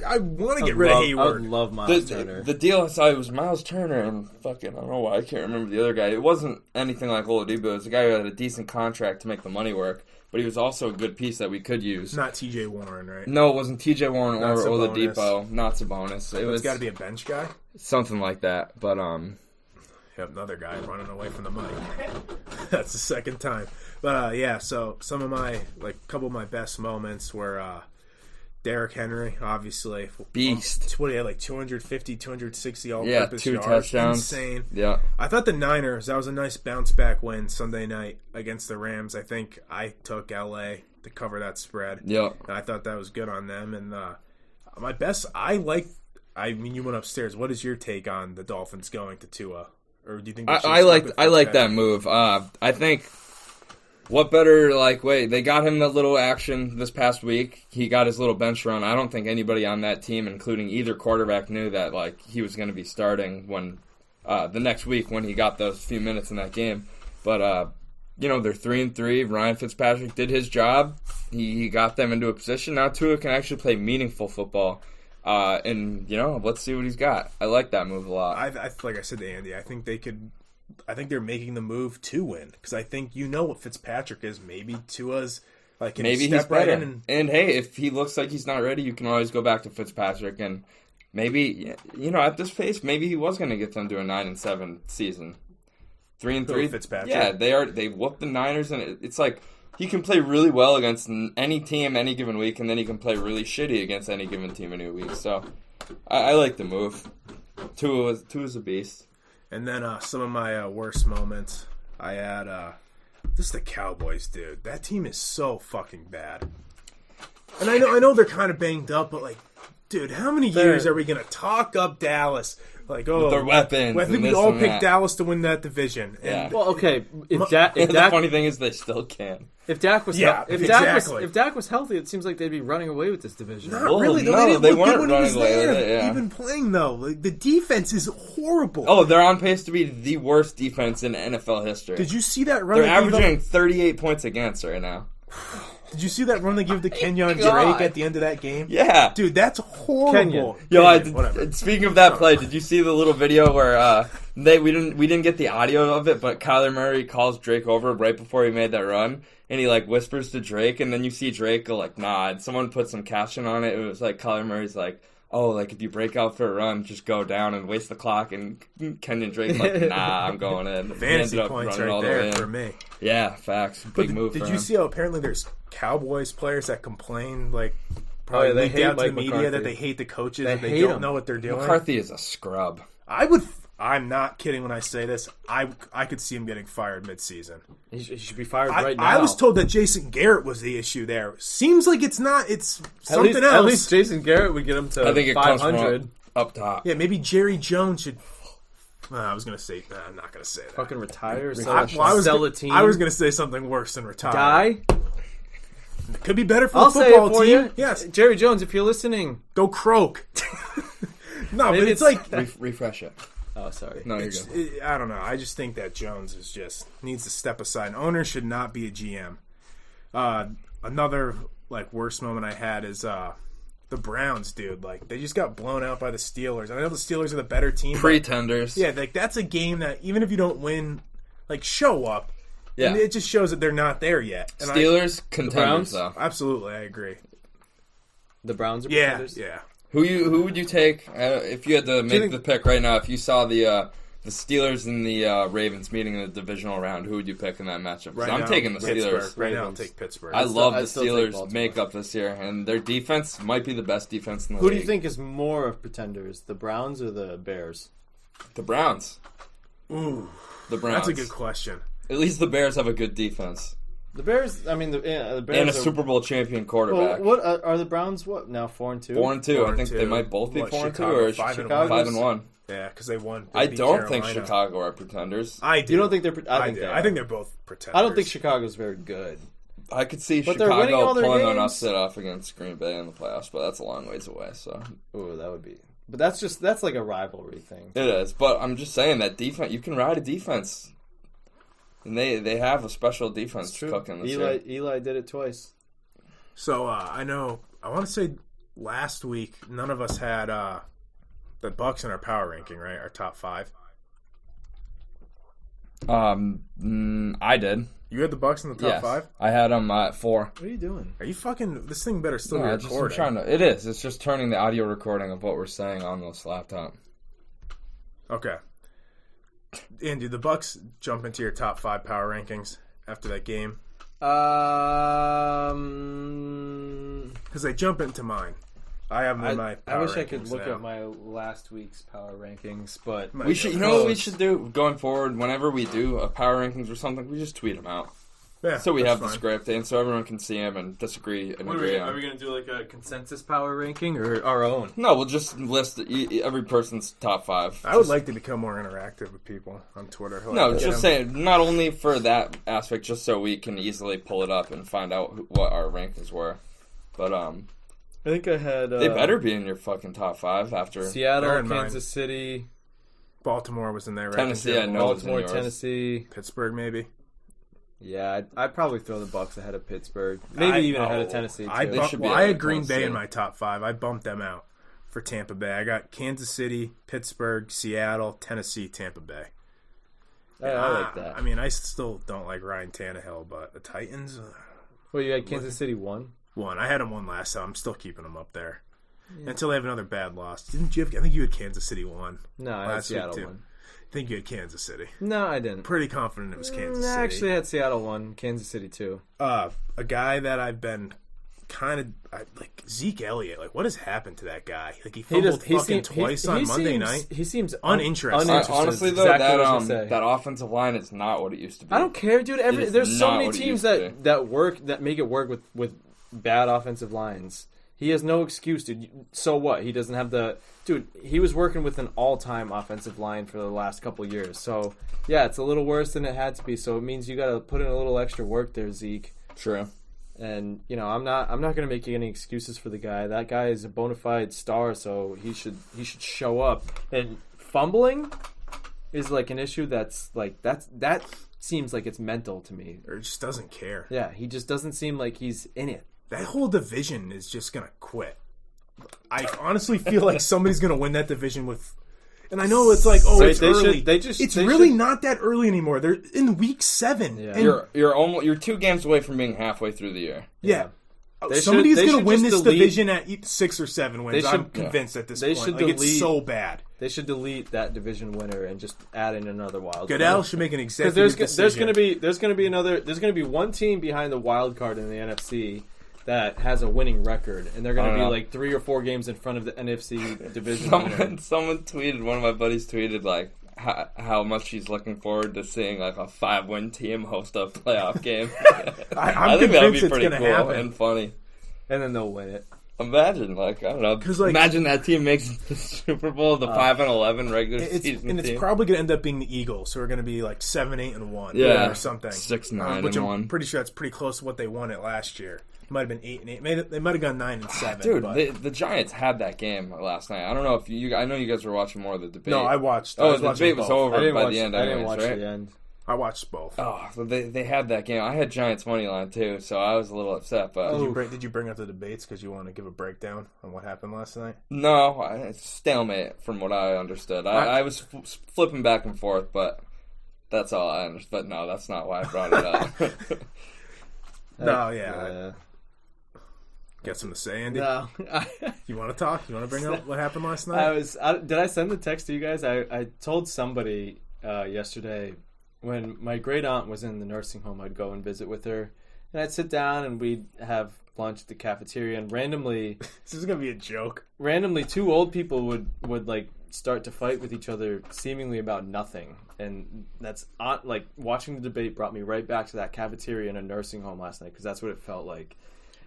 [SPEAKER 3] I want to get rid of Hayward.
[SPEAKER 2] I would love Miles Turner.
[SPEAKER 1] The deal I saw, it was Miles Turner and fucking, I don't know why, I can't remember the other guy. It wasn't anything like Oladipo. It was a guy who had a decent contract to make the money work, but he was also a good piece that we could use.
[SPEAKER 3] Not T.J. Warren, right?
[SPEAKER 1] No, it wasn't T.J. Warren or Oladipo. Not Sabonis.
[SPEAKER 3] It's got to be a bench guy?
[SPEAKER 1] Something like that, but
[SPEAKER 3] Yep, another guy running away from the money. That's the second time. But so some of my couple of my best moments were Derrick Henry, obviously
[SPEAKER 1] beast.
[SPEAKER 3] What he had 250, 260 all-purpose
[SPEAKER 1] 2
[SPEAKER 3] yards,
[SPEAKER 1] touchdowns,
[SPEAKER 3] insane.
[SPEAKER 1] Yeah,
[SPEAKER 3] I thought the Niners, that was a nice bounce back win Sunday night against the Rams. I think I took LA to cover that spread.
[SPEAKER 1] Yeah,
[SPEAKER 3] and I thought that was good on them. And my best, I mean, you went upstairs. What is your take on the Dolphins going to Tua? Or do you think
[SPEAKER 1] I like that move. I think what better way they got him that little action this past week. He got his little bench run. I don't think anybody on that team, including either quarterback, knew that he was going to be starting when the next week when he got those few minutes in that game. But they're 3-3. Ryan Fitzpatrick did his job. He got them into a position. Now Tua can actually play meaningful football. And let's see what he's got. I like that move a lot.
[SPEAKER 3] Like I said to Andy, I think they're making the move to win because I think what Fitzpatrick is. Maybe Tua's
[SPEAKER 1] maybe he's better. Right and hey, if he looks like he's not ready, you can always go back to Fitzpatrick and maybe at this pace, maybe he was going to get them to a 9-7 season. 3-3.
[SPEAKER 3] Fitzpatrick.
[SPEAKER 1] Yeah, they whooped the Niners, and it's he can play really well against any team any given week, and then he can play really shitty against any given team any week. So, I like the move. Tua is a beast.
[SPEAKER 3] And then some of my worst moments, I had just the Cowboys, dude. That team is so fucking bad. And I know they're kind of banged up, but Dude, how many years are we going to talk up Dallas? Like,
[SPEAKER 1] with their weapons.
[SPEAKER 3] I think we all picked Dallas to win that division.
[SPEAKER 1] Yeah.
[SPEAKER 2] Well, okay.
[SPEAKER 1] The funny thing is they still can.
[SPEAKER 2] If Dak was if Dak was healthy, it seems like they'd be running away with this division.
[SPEAKER 3] Not really.
[SPEAKER 1] No, they weren't running away with it. Yeah.
[SPEAKER 3] Even playing though, like, the defense is horrible.
[SPEAKER 1] Oh, they're on pace to be the worst defense in NFL history.
[SPEAKER 3] Did you see that run?
[SPEAKER 1] They're averaging 38 points against right now.
[SPEAKER 3] Did you see that run they gave to Kenyon Drake at the end of that game?
[SPEAKER 1] Yeah.
[SPEAKER 3] Dude, that's horrible.
[SPEAKER 1] Speaking of that play, did you see the little video where we didn't get the audio of it, but Kyler Murray calls Drake over right before he made that run, and he like whispers to Drake, and then you see Drake go like, nah, and someone put some caption on it. It was like Kyler Murray's like, oh, like if you break out for a run, just go down and waste the clock. And Kenyon Drake like, nah, I'm going in.
[SPEAKER 3] Fantasy points right there for me.
[SPEAKER 1] Yeah, facts. Big move.
[SPEAKER 3] Did you see how apparently there's Cowboys players that complain like probably
[SPEAKER 2] they hate
[SPEAKER 3] out to
[SPEAKER 2] Mike
[SPEAKER 3] the media
[SPEAKER 2] McCarthy.
[SPEAKER 3] that they hate the coaches,
[SPEAKER 2] They
[SPEAKER 3] that they
[SPEAKER 2] hate
[SPEAKER 3] don't
[SPEAKER 2] him.
[SPEAKER 3] know what they're doing?
[SPEAKER 1] McCarthy is a scrub.
[SPEAKER 3] I'm not kidding when I say this. I could see him getting fired mid-season.
[SPEAKER 2] He should be fired right now.
[SPEAKER 3] I was told that Jason Garrett was the issue there. Seems like it's not. It's something else.
[SPEAKER 2] At least Jason Garrett would get him to
[SPEAKER 1] I think it
[SPEAKER 2] 500.
[SPEAKER 1] comes from up top.
[SPEAKER 3] Yeah, maybe Jerry Jones should. I was gonna say. I'm not gonna say that.
[SPEAKER 2] Fucking retire.
[SPEAKER 3] I was
[SPEAKER 2] sell a team.
[SPEAKER 3] I was gonna say something worse than retire.
[SPEAKER 2] Die.
[SPEAKER 3] It could be better for
[SPEAKER 2] I'll
[SPEAKER 3] the football
[SPEAKER 2] say it for
[SPEAKER 3] team.
[SPEAKER 2] you.
[SPEAKER 3] Yes,
[SPEAKER 2] Jerry Jones, if you're listening,
[SPEAKER 3] go croak. No,
[SPEAKER 2] Maybe
[SPEAKER 3] but it's like
[SPEAKER 1] Refresh it.
[SPEAKER 2] oh sorry.
[SPEAKER 1] No, you're good.
[SPEAKER 3] I don't know. I just think that Jones needs to step aside. An owner should not be a GM. Another like worst moment I had is the Browns, dude. Like they just got blown out by the Steelers. I know the Steelers are the better team.
[SPEAKER 1] Pretenders.
[SPEAKER 3] Yeah, like that's a game that even if you don't win, like show up.
[SPEAKER 1] Yeah.
[SPEAKER 3] And it just shows that they're not there yet. And
[SPEAKER 1] Steelers contenders though.
[SPEAKER 3] Absolutely, I agree.
[SPEAKER 2] The Browns are
[SPEAKER 3] Yeah,
[SPEAKER 2] pretenders?
[SPEAKER 3] yeah.
[SPEAKER 1] Who would you take if you had to make the pick right now? If you saw the Steelers and the Ravens meeting in the divisional round, who would you pick in that matchup?
[SPEAKER 3] Right
[SPEAKER 1] I'm
[SPEAKER 3] now,
[SPEAKER 1] taking the
[SPEAKER 3] Pittsburgh.
[SPEAKER 1] Steelers.
[SPEAKER 3] Right now, I'll take Pittsburgh.
[SPEAKER 1] I love the
[SPEAKER 2] I'd still take
[SPEAKER 1] Steelers'
[SPEAKER 2] Baltimore.
[SPEAKER 1] makeup this year, and their defense might be the best defense in the
[SPEAKER 2] Who
[SPEAKER 1] league.
[SPEAKER 2] do you think is more of pretenders, the Browns or the Bears?
[SPEAKER 1] The Browns.
[SPEAKER 3] Ooh,
[SPEAKER 1] The Browns.
[SPEAKER 3] that's a good question.
[SPEAKER 1] At least the Bears have a good defense
[SPEAKER 2] The Bears. I mean, the Bears
[SPEAKER 1] and a
[SPEAKER 2] are,
[SPEAKER 1] Super Bowl champion quarterback.
[SPEAKER 2] Well, what are the Browns? What now? 4-2.
[SPEAKER 1] 4-2. I think
[SPEAKER 3] 4-2.
[SPEAKER 1] they might both be
[SPEAKER 3] What,
[SPEAKER 1] 4-2
[SPEAKER 3] Chicago,
[SPEAKER 1] or
[SPEAKER 3] 5-1?
[SPEAKER 1] 5-1.
[SPEAKER 3] Yeah, because they won.
[SPEAKER 1] I
[SPEAKER 3] beat
[SPEAKER 1] don't think
[SPEAKER 3] Carolina.
[SPEAKER 1] Chicago are pretenders.
[SPEAKER 3] I do.
[SPEAKER 2] You don't think they're? I think
[SPEAKER 3] do.
[SPEAKER 2] they are.
[SPEAKER 3] I think they're both pretenders.
[SPEAKER 2] I don't think Chicago's very good.
[SPEAKER 1] I could see
[SPEAKER 2] But they're winning all
[SPEAKER 1] Chicago
[SPEAKER 2] their
[SPEAKER 1] pulling an
[SPEAKER 2] games.
[SPEAKER 1] upset off against Green Bay in the playoffs, but that's a long ways away. So
[SPEAKER 2] Oh, that would be. But that's like a rivalry thing.
[SPEAKER 1] it is. But I'm just saying that defense. You can ride a defense, and they have a special defense cooking this year.
[SPEAKER 2] Eli did it twice.
[SPEAKER 3] So I know. I want to say last week none of us had the Bucks in our power ranking, right? Our top 5.
[SPEAKER 1] I did.
[SPEAKER 3] You had the Bucks in the top
[SPEAKER 1] Yes.
[SPEAKER 3] 5.
[SPEAKER 1] I had them at 4.
[SPEAKER 2] What are you doing?
[SPEAKER 3] Are you fucking? This thing better still
[SPEAKER 1] No,
[SPEAKER 3] be
[SPEAKER 1] I'm
[SPEAKER 3] recording.
[SPEAKER 1] trying to. It is. It's just turning the audio recording of what we're saying on this laptop.
[SPEAKER 3] Okay. And did the Bucks jump into your top 5 power rankings after that game? Because they jump into mine. I have them in my power
[SPEAKER 2] I wish I could
[SPEAKER 3] rankings
[SPEAKER 2] look
[SPEAKER 3] now.
[SPEAKER 2] at my last week's power rankings, but
[SPEAKER 3] My
[SPEAKER 1] We should. You
[SPEAKER 3] God.
[SPEAKER 1] know what we should do going forward? Whenever we do a power rankings or something, we just tweet them out.
[SPEAKER 3] Yeah,
[SPEAKER 1] So we
[SPEAKER 3] that's
[SPEAKER 1] have the
[SPEAKER 3] fine.
[SPEAKER 1] script, and so everyone can see them and disagree and agree on.
[SPEAKER 2] Are we going to do like a consensus power ranking or our own?
[SPEAKER 1] No, we'll just list every person's top 5.
[SPEAKER 3] I would like to become more interactive with people on Twitter.
[SPEAKER 1] No,
[SPEAKER 3] Like,
[SPEAKER 1] just saying, not only for that aspect, just so we can easily pull it up and find out what our rankings were. But
[SPEAKER 2] I think I had.
[SPEAKER 1] they better be in your fucking top 5 after
[SPEAKER 3] They're
[SPEAKER 2] Seattle,
[SPEAKER 3] in mine.
[SPEAKER 2] Kansas City,
[SPEAKER 3] Baltimore was in there.
[SPEAKER 1] Tennessee. I know it's in
[SPEAKER 2] Baltimore,
[SPEAKER 1] yours.
[SPEAKER 2] Tennessee.
[SPEAKER 3] Pittsburgh, maybe.
[SPEAKER 2] Yeah, I'd probably throw the Bucks ahead of Pittsburgh. Maybe even ahead of Tennessee, too.
[SPEAKER 3] I
[SPEAKER 1] should be
[SPEAKER 3] had
[SPEAKER 1] ahead of
[SPEAKER 3] Green Bay
[SPEAKER 1] Tennessee.
[SPEAKER 3] in my top 5. I bumped them out for Tampa Bay. I got Kansas City, Pittsburgh, Seattle, Tennessee, Tampa Bay.
[SPEAKER 2] I like that.
[SPEAKER 3] I mean, I still don't like Ryan Tannehill, but the Titans
[SPEAKER 2] Well, you had Kansas City 1?
[SPEAKER 3] won. I had them one last time. I'm still keeping them up there until they have another bad loss. Didn't you? I think you had Kansas City 1.
[SPEAKER 2] No, I had
[SPEAKER 3] last week,
[SPEAKER 2] Seattle
[SPEAKER 3] too.
[SPEAKER 2] 1.
[SPEAKER 3] I think you had Kansas City.
[SPEAKER 2] No, I didn't.
[SPEAKER 3] Pretty confident it was Kansas City.
[SPEAKER 2] Actually, I had Seattle 1, Kansas City 2.
[SPEAKER 3] A guy that I've been kind of like Zeke Elliott. Like, what has happened to that guy? Like, he fumbled twice on Monday night.
[SPEAKER 2] He seems
[SPEAKER 3] Uninterested.
[SPEAKER 1] Honestly, though,
[SPEAKER 2] Exactly what I was gonna say.
[SPEAKER 1] that offensive line is not what it used to be.
[SPEAKER 2] I don't care, dude.
[SPEAKER 1] It is
[SPEAKER 2] There's so
[SPEAKER 1] not
[SPEAKER 2] many
[SPEAKER 1] what it
[SPEAKER 2] teams
[SPEAKER 1] used to
[SPEAKER 2] that make it work with bad offensive lines. He has no excuse, dude. So what? He doesn't have the... Dude, he was working with an all-time offensive line for the last couple years. So, yeah, it's a little worse than it had to be. So it means you got to put in a little extra work there, Zeke.
[SPEAKER 1] True.
[SPEAKER 2] And, I'm not going to make any excuses for the guy. That guy is a bona fide star, so he should show up. And fumbling is like an issue that seems like it's mental to me.
[SPEAKER 3] Or just doesn't care.
[SPEAKER 2] Yeah, he just doesn't seem like he's in it.
[SPEAKER 3] That whole division is just going to quit. I honestly feel like somebody's going to win that division with... And I know it's like, it's early. It's really not that early anymore. They're in week 7. Yeah.
[SPEAKER 1] And you're 2 games away from being halfway through the year.
[SPEAKER 3] Yeah. Somebody's going to win this division at 6 or 7 wins. I'm convinced at this point. It's so bad.
[SPEAKER 2] They should delete that division winner and just add in another wild card.
[SPEAKER 3] Goodell should make an executive decision.
[SPEAKER 2] There's going to be one team behind the wild card in the NFC that has a winning record, and they're going to be like 3 or 4 games in front of the NFC division winner.
[SPEAKER 1] Someone tweeted, one of my buddies tweeted, like, how much he's looking forward to seeing, like, a 5-win team host a playoff game. I think that would be pretty cool happen. And funny.
[SPEAKER 2] And then they'll win it.
[SPEAKER 1] Imagine, like, I don't know. Imagine that team makes the Super Bowl, the 5-11 regular season
[SPEAKER 3] and
[SPEAKER 1] team.
[SPEAKER 3] It's probably going to end up being the Eagles, so we're going to be like 7-8-1 or something.
[SPEAKER 1] 6-9-1.
[SPEAKER 3] Which I'm pretty sure that's pretty close to what they won it last year. It might have been 8-8. They might have gone 9-7.
[SPEAKER 1] Dude, the Giants had that game last night. I don't know if I know you guys were watching more of the debate.
[SPEAKER 3] No, I watched.
[SPEAKER 1] The debate was over by the end.
[SPEAKER 2] I didn't watch the end.
[SPEAKER 3] I watched both.
[SPEAKER 1] Oh, so they had that game. I had Giants money line too, so I was a little upset. But
[SPEAKER 3] did you bring up the debates because you want to give a breakdown on what happened last night?
[SPEAKER 1] No, it's stalemate from what I understood. I was flipping back and forth, but that's all I understood. But no, that's not why I brought it up.
[SPEAKER 3] No, yeah. Got something to say, Andy?
[SPEAKER 2] No.
[SPEAKER 3] You want to talk? You want to bring up what happened last night?
[SPEAKER 2] Did I send the text to you guys? I told somebody yesterday when my great aunt was in the nursing home, I'd go and visit with her, and I'd sit down and we'd have lunch at the cafeteria, and randomly...
[SPEAKER 3] This is going to be a joke.
[SPEAKER 2] Randomly, 2 old people would like start to fight with each other seemingly about nothing. And that's like watching the debate brought me right back to that cafeteria in a nursing home last night, because that's what it felt like.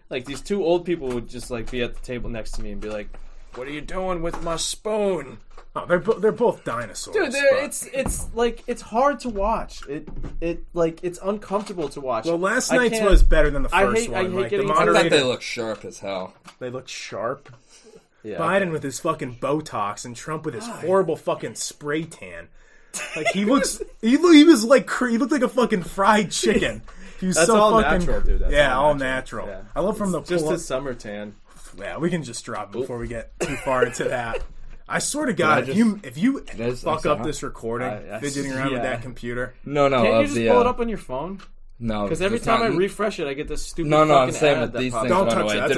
[SPEAKER 2] Like, these 2 old people would just like be at the table next to me and be like, "What are you doing with my spoon?"
[SPEAKER 3] Oh, they're both dinosaurs.
[SPEAKER 2] Dude, it's like it's hard to watch. It's uncomfortable to watch.
[SPEAKER 3] Well, last night's was better than the first one.
[SPEAKER 1] I thought they look sharp as hell.
[SPEAKER 3] They look sharp.
[SPEAKER 2] Yeah,
[SPEAKER 3] Biden with his fucking Botox and Trump with his horrible fucking spray tan. Like he looked like a fucking fried chicken. He was
[SPEAKER 2] That's
[SPEAKER 3] so
[SPEAKER 2] all
[SPEAKER 3] fucking
[SPEAKER 2] natural, dude. That's
[SPEAKER 3] all natural.
[SPEAKER 2] Yeah.
[SPEAKER 3] I love from the
[SPEAKER 2] just a summer tan.
[SPEAKER 3] Yeah, we can just drop it before we get too far into that. I swear to God, if you fuck up this recording, fidgeting around with that computer.
[SPEAKER 1] No.
[SPEAKER 2] Can't you just pull it up on your phone?
[SPEAKER 1] No,
[SPEAKER 2] because every time I refresh it, I get this stupid.
[SPEAKER 1] I'm saying that these things
[SPEAKER 3] don't
[SPEAKER 1] went
[SPEAKER 3] touch
[SPEAKER 1] away.
[SPEAKER 3] it.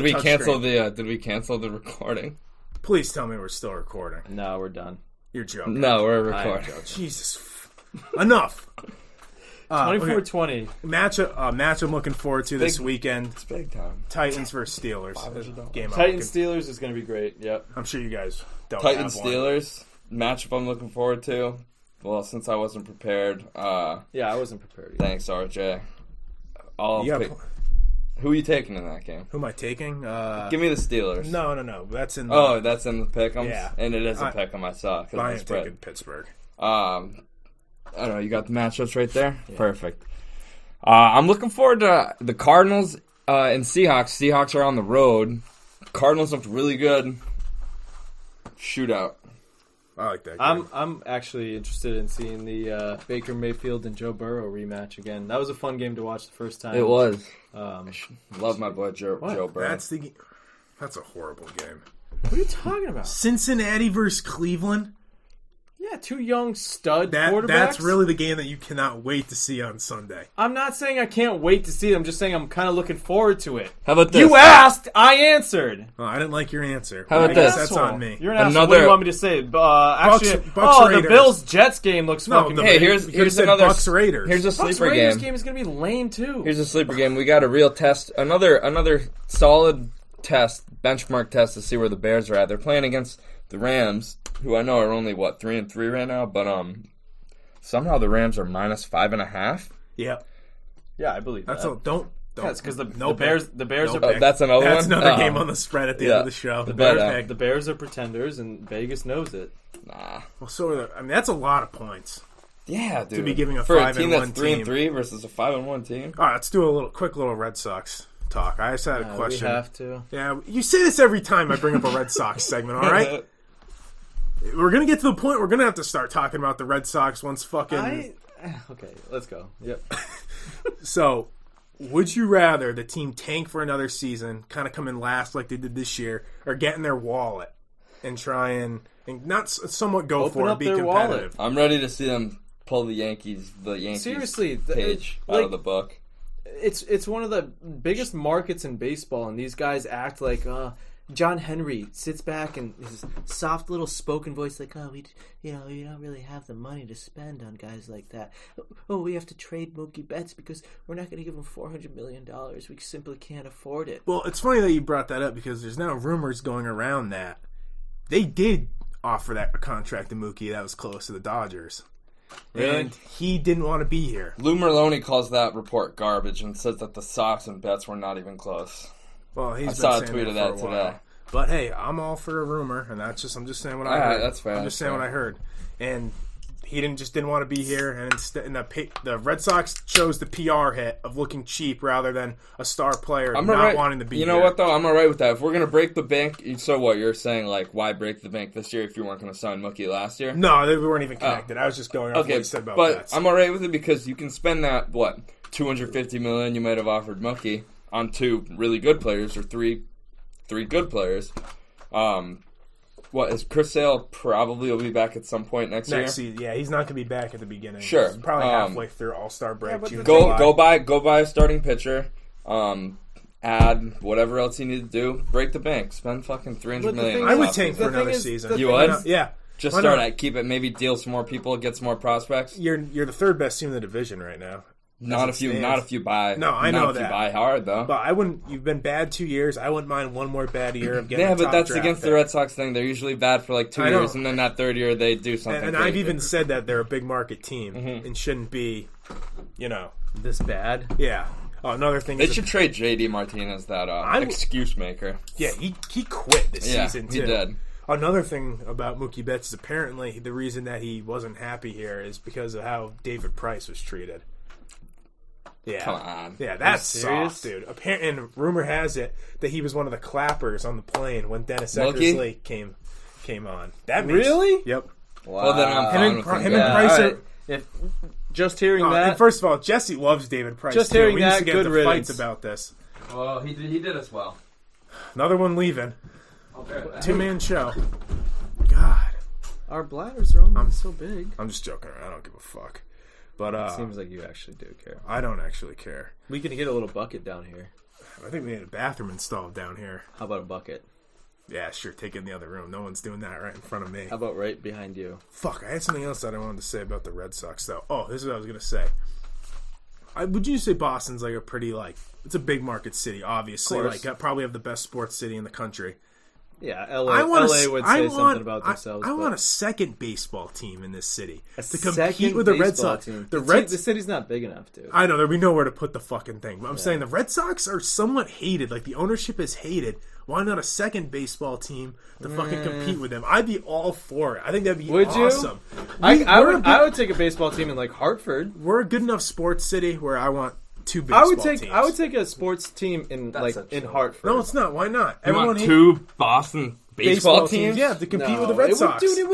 [SPEAKER 1] Did we cancel the recording?
[SPEAKER 3] Please tell me we're still recording.
[SPEAKER 2] No, we're done.
[SPEAKER 3] You're joking.
[SPEAKER 1] No, we're recording.
[SPEAKER 3] Jesus, enough.
[SPEAKER 2] 24-20
[SPEAKER 3] match I'm looking forward to this weekend.
[SPEAKER 1] It's big time.
[SPEAKER 3] Titans versus Steelers. Game
[SPEAKER 2] Titans Steelers is going to be great. Yep.
[SPEAKER 3] I'm sure you guys don't.
[SPEAKER 1] Titans Steelers matchup I'm looking forward to. Well, since I wasn't prepared.
[SPEAKER 2] Yeah, I wasn't prepared either.
[SPEAKER 1] Thanks, RJ. Who are you taking in that game?
[SPEAKER 3] Who am I taking?
[SPEAKER 1] Give me the Steelers.
[SPEAKER 3] No. That's in.
[SPEAKER 1] That's in the pick'ems.
[SPEAKER 3] Yeah,
[SPEAKER 1] and it is a pick'em. I saw.
[SPEAKER 3] I am taking Pittsburgh.
[SPEAKER 1] I don't know. You got the matchups right there? Yeah. Perfect. I'm looking forward to the Cardinals and Seahawks. Seahawks are on the road. Cardinals looked really good. Shootout.
[SPEAKER 3] I like that game.
[SPEAKER 2] I'm actually interested in seeing the Baker Mayfield and Joe Burrow rematch again. That was a fun game to watch the first time.
[SPEAKER 1] It was. Love my boy Joe Burrow.
[SPEAKER 3] That's a horrible game.
[SPEAKER 2] What are you talking about?
[SPEAKER 3] Cincinnati versus Cleveland?
[SPEAKER 2] Yeah, 2 young stud quarterbacks.
[SPEAKER 3] That's really the game that you cannot wait to see on Sunday.
[SPEAKER 2] I'm not saying I can't wait to see it. I'm just saying I'm kind of looking forward to it.
[SPEAKER 1] How about this?
[SPEAKER 2] You asked, I answered.
[SPEAKER 3] Well, I didn't like your answer.
[SPEAKER 1] How about this?
[SPEAKER 3] That's on me.
[SPEAKER 2] You're an asshole. What do you want me to say? Actually, the Bills-Jets game looks fucking good.
[SPEAKER 1] Hey, here's another
[SPEAKER 3] Bucks Raiders.
[SPEAKER 1] Here's a sleeper
[SPEAKER 2] Bucks Raiders
[SPEAKER 1] game.
[SPEAKER 2] Game is going to be lame, too.
[SPEAKER 1] Here's a sleeper game. We got a real test. Another solid test, benchmark test to see where the Bears are at. They're playing against the Rams, who I know are only 3-3 right now, but somehow the Rams are -5.5.
[SPEAKER 3] Yeah,
[SPEAKER 2] I believe that.
[SPEAKER 3] Don't
[SPEAKER 2] That's because the
[SPEAKER 3] No
[SPEAKER 2] Bears.
[SPEAKER 3] pick.
[SPEAKER 2] The Bears
[SPEAKER 3] No
[SPEAKER 2] are.
[SPEAKER 3] pick.
[SPEAKER 1] That's another
[SPEAKER 3] That's
[SPEAKER 1] one?
[SPEAKER 3] another
[SPEAKER 1] Oh.
[SPEAKER 3] game on the spread at the
[SPEAKER 1] Yeah.
[SPEAKER 3] end of the show.
[SPEAKER 1] The
[SPEAKER 2] The Bears are pretenders, and Vegas knows it.
[SPEAKER 1] Nah.
[SPEAKER 3] Well, so are the, I mean, that's a lot of points.
[SPEAKER 1] Yeah, dude.
[SPEAKER 3] To be giving a
[SPEAKER 1] for
[SPEAKER 3] 5-1
[SPEAKER 1] a team that's 3-3
[SPEAKER 3] team.
[SPEAKER 1] versus a 5-1 team.
[SPEAKER 3] All right, let's do a quick little Red Sox talk. I just had a question.
[SPEAKER 2] We have to.
[SPEAKER 3] Yeah, you say this every time I bring up a Red Sox segment, all right? We're going to get to the point we're going to have to start talking about the Red Sox once fucking...
[SPEAKER 2] Okay, let's go. Yep.
[SPEAKER 3] So, would you rather the team tank for another season, kind of come in last like they did this year, or get in their wallet and try and not somewhat go
[SPEAKER 2] Open
[SPEAKER 3] for it,
[SPEAKER 2] up
[SPEAKER 3] be
[SPEAKER 2] their
[SPEAKER 3] competitive?
[SPEAKER 1] I'm ready to see them pull the Yankees
[SPEAKER 2] Seriously,
[SPEAKER 1] page out of the book.
[SPEAKER 2] It's one of the biggest markets in baseball, and these guys act like John Henry sits back and his soft little spoken voice, like, we don't really have the money to spend on guys like that. Oh, we have to trade Mookie Betts because we're not going to give him $400 million. We simply can't afford it.
[SPEAKER 3] Well, it's funny that you brought that up because there's now rumors going around that they did offer that a contract to Mookie that was close to the Dodgers.
[SPEAKER 1] Really?
[SPEAKER 3] And he didn't want to be here.
[SPEAKER 1] Lou Merlone calls that report garbage and says that the Sox and Betts were not even close.
[SPEAKER 3] Well, he's
[SPEAKER 1] I
[SPEAKER 3] been
[SPEAKER 1] saw a
[SPEAKER 3] saying
[SPEAKER 1] tweet of
[SPEAKER 3] that
[SPEAKER 1] that
[SPEAKER 3] for a while.
[SPEAKER 1] today.
[SPEAKER 3] But hey, I'm all for a rumor, and I'm just saying what I
[SPEAKER 1] All right,
[SPEAKER 3] heard.
[SPEAKER 1] that's fair,
[SPEAKER 3] I'm just
[SPEAKER 1] that's
[SPEAKER 3] saying
[SPEAKER 1] fair.
[SPEAKER 3] what I heard, and he didn't want to be here, and instead, the Red Sox chose the PR hit of looking cheap rather than a star player not wanting to be.
[SPEAKER 1] You know
[SPEAKER 3] here.
[SPEAKER 1] what though? I'm alright with that. If we're gonna break the bank, so what? You're saying like, why break the bank this year if you weren't gonna sign Mookie last year?
[SPEAKER 3] No, they weren't even connected. I was just going off what you said about
[SPEAKER 1] but
[SPEAKER 3] Betts.
[SPEAKER 1] I'm alright with it because you can spend that $250 million you might have offered Mookie on two really good players or three good players. Is Chris Sale probably will be back at some point next year?
[SPEAKER 3] Next season, yeah, he's not going to be back at the beginning.
[SPEAKER 1] Sure.
[SPEAKER 3] He's probably halfway through All-Star break.
[SPEAKER 2] but
[SPEAKER 3] June,
[SPEAKER 1] Go
[SPEAKER 3] July.
[SPEAKER 1] buy a starting pitcher. Add whatever else you need to do. Break the bank. Spend fucking $300 million.
[SPEAKER 3] I would tank for another season.
[SPEAKER 1] You would?
[SPEAKER 3] Yeah.
[SPEAKER 1] Just
[SPEAKER 3] Why
[SPEAKER 1] start
[SPEAKER 3] not?
[SPEAKER 1] at keep it. Maybe deal some more people. Get some more prospects.
[SPEAKER 3] You're the third best team in the division right now.
[SPEAKER 1] Not if you buy.
[SPEAKER 3] No, I
[SPEAKER 1] not
[SPEAKER 3] know
[SPEAKER 1] if
[SPEAKER 3] that.
[SPEAKER 1] you buy hard though.
[SPEAKER 3] But I wouldn't. You've been bad 2 years. I wouldn't mind one more bad year of getting.
[SPEAKER 1] Yeah,
[SPEAKER 3] a
[SPEAKER 1] but
[SPEAKER 3] top
[SPEAKER 1] that's
[SPEAKER 3] draft
[SPEAKER 1] against the
[SPEAKER 3] pick.
[SPEAKER 1] Red Sox thing. They're usually bad for like 2
[SPEAKER 3] I know.
[SPEAKER 1] years, and then that third year they do something.
[SPEAKER 3] And
[SPEAKER 1] crazy.
[SPEAKER 3] I've even said that they're a big market team
[SPEAKER 1] Mm-hmm.
[SPEAKER 3] and shouldn't be,
[SPEAKER 2] This bad?
[SPEAKER 3] Yeah. Oh, another thing.
[SPEAKER 1] They
[SPEAKER 3] is
[SPEAKER 1] should trade JD Martinez, that excuse maker.
[SPEAKER 3] Yeah, he quit this season too.
[SPEAKER 1] he did.
[SPEAKER 3] Another thing about Mookie Betts is apparently the reason that he wasn't happy here is because of how David Price was treated. Yeah.
[SPEAKER 1] Come on.
[SPEAKER 3] Yeah, that's
[SPEAKER 2] serious?
[SPEAKER 3] soft, dude. And rumor has it that he was one of the clappers on the plane when Dennis
[SPEAKER 1] Mookie?
[SPEAKER 3] Eckersley came on. That makes,
[SPEAKER 2] Really?
[SPEAKER 3] Yep.
[SPEAKER 2] Wow.
[SPEAKER 1] Well, then I'm fine with
[SPEAKER 3] Him
[SPEAKER 1] him.
[SPEAKER 3] and Price
[SPEAKER 2] all
[SPEAKER 3] are.
[SPEAKER 2] right. If just hearing
[SPEAKER 3] And
[SPEAKER 2] that,
[SPEAKER 3] first of all, Jesse loves David Price.
[SPEAKER 2] Just
[SPEAKER 3] too.
[SPEAKER 2] hearing
[SPEAKER 3] We used
[SPEAKER 2] that,
[SPEAKER 3] to get
[SPEAKER 2] good
[SPEAKER 3] into fights
[SPEAKER 2] riddance.
[SPEAKER 3] about this.
[SPEAKER 1] Well, he did as well.
[SPEAKER 3] Another one leaving. 2-man show. God,
[SPEAKER 2] our bladders are only so big.
[SPEAKER 3] I'm just joking around. I don't give a fuck. But
[SPEAKER 2] Seems like you actually do care.
[SPEAKER 3] I don't actually care.
[SPEAKER 2] We can get a little bucket down here.
[SPEAKER 3] I think we need a bathroom installed down here.
[SPEAKER 2] How about a bucket?
[SPEAKER 3] Yeah, sure. Take it in the other room. No one's doing that right in front of me.
[SPEAKER 2] How about right behind you?
[SPEAKER 3] Fuck, I had something else that I wanted to say about the Red Sox, though. Oh, this is what I was going to say. Would you say Boston's like a pretty, it's a big market city, obviously.
[SPEAKER 2] Course.
[SPEAKER 3] Probably have the best sports city in the country.
[SPEAKER 2] Yeah, LA would say something about themselves.
[SPEAKER 3] I want a second baseball team in this city to compete
[SPEAKER 2] second
[SPEAKER 3] with the Red
[SPEAKER 2] baseball
[SPEAKER 3] Sox.
[SPEAKER 2] team.
[SPEAKER 3] The
[SPEAKER 2] city's not big enough, dude.
[SPEAKER 3] I know, there'd be nowhere to put the fucking thing. But I'm saying the Red Sox are somewhat hated. Like, the ownership is hated. Why not a second baseball team to fucking compete with them? I'd be all for it. I think that'd be awesome.
[SPEAKER 2] I would take a baseball team in, Hartford.
[SPEAKER 3] We're a good enough sports city where I want two baseball teams.
[SPEAKER 2] I would take a sports team in, in Hartford.
[SPEAKER 3] No, it's not. Why not?
[SPEAKER 1] You want two Boston baseball teams?
[SPEAKER 3] Yeah, to compete with the Red Sox.
[SPEAKER 2] Dude, it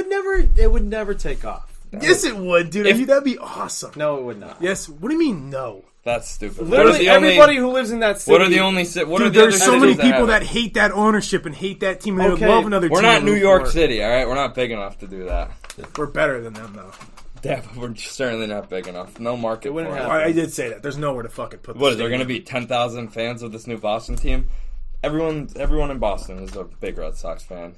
[SPEAKER 2] would never take off.
[SPEAKER 3] Yes, it would, dude. That'd be awesome.
[SPEAKER 2] No, it would not.
[SPEAKER 3] Yes. What do you mean, no?
[SPEAKER 1] That's stupid.
[SPEAKER 2] Literally, everybody who lives in that city.
[SPEAKER 1] What are the only? What are
[SPEAKER 3] Dude,
[SPEAKER 1] the
[SPEAKER 3] there's
[SPEAKER 1] other
[SPEAKER 3] so many
[SPEAKER 1] cities
[SPEAKER 3] people
[SPEAKER 1] have
[SPEAKER 3] that
[SPEAKER 1] it?
[SPEAKER 3] hate that ownership and hate that team. And
[SPEAKER 2] Okay,
[SPEAKER 3] they would love another team.
[SPEAKER 1] We're not
[SPEAKER 3] to
[SPEAKER 1] New
[SPEAKER 3] root
[SPEAKER 1] York
[SPEAKER 3] for.
[SPEAKER 1] City, all right? We're not big enough to do that.
[SPEAKER 3] We're better than them, though.
[SPEAKER 1] Yeah, but we're certainly not big enough. No market for
[SPEAKER 2] wouldn't
[SPEAKER 1] it.
[SPEAKER 2] happen.
[SPEAKER 3] I did say that. There's nowhere to fucking put.
[SPEAKER 1] What is there going to be 10,000 fans of this new Boston team? Everyone in Boston is a big Red Sox fan.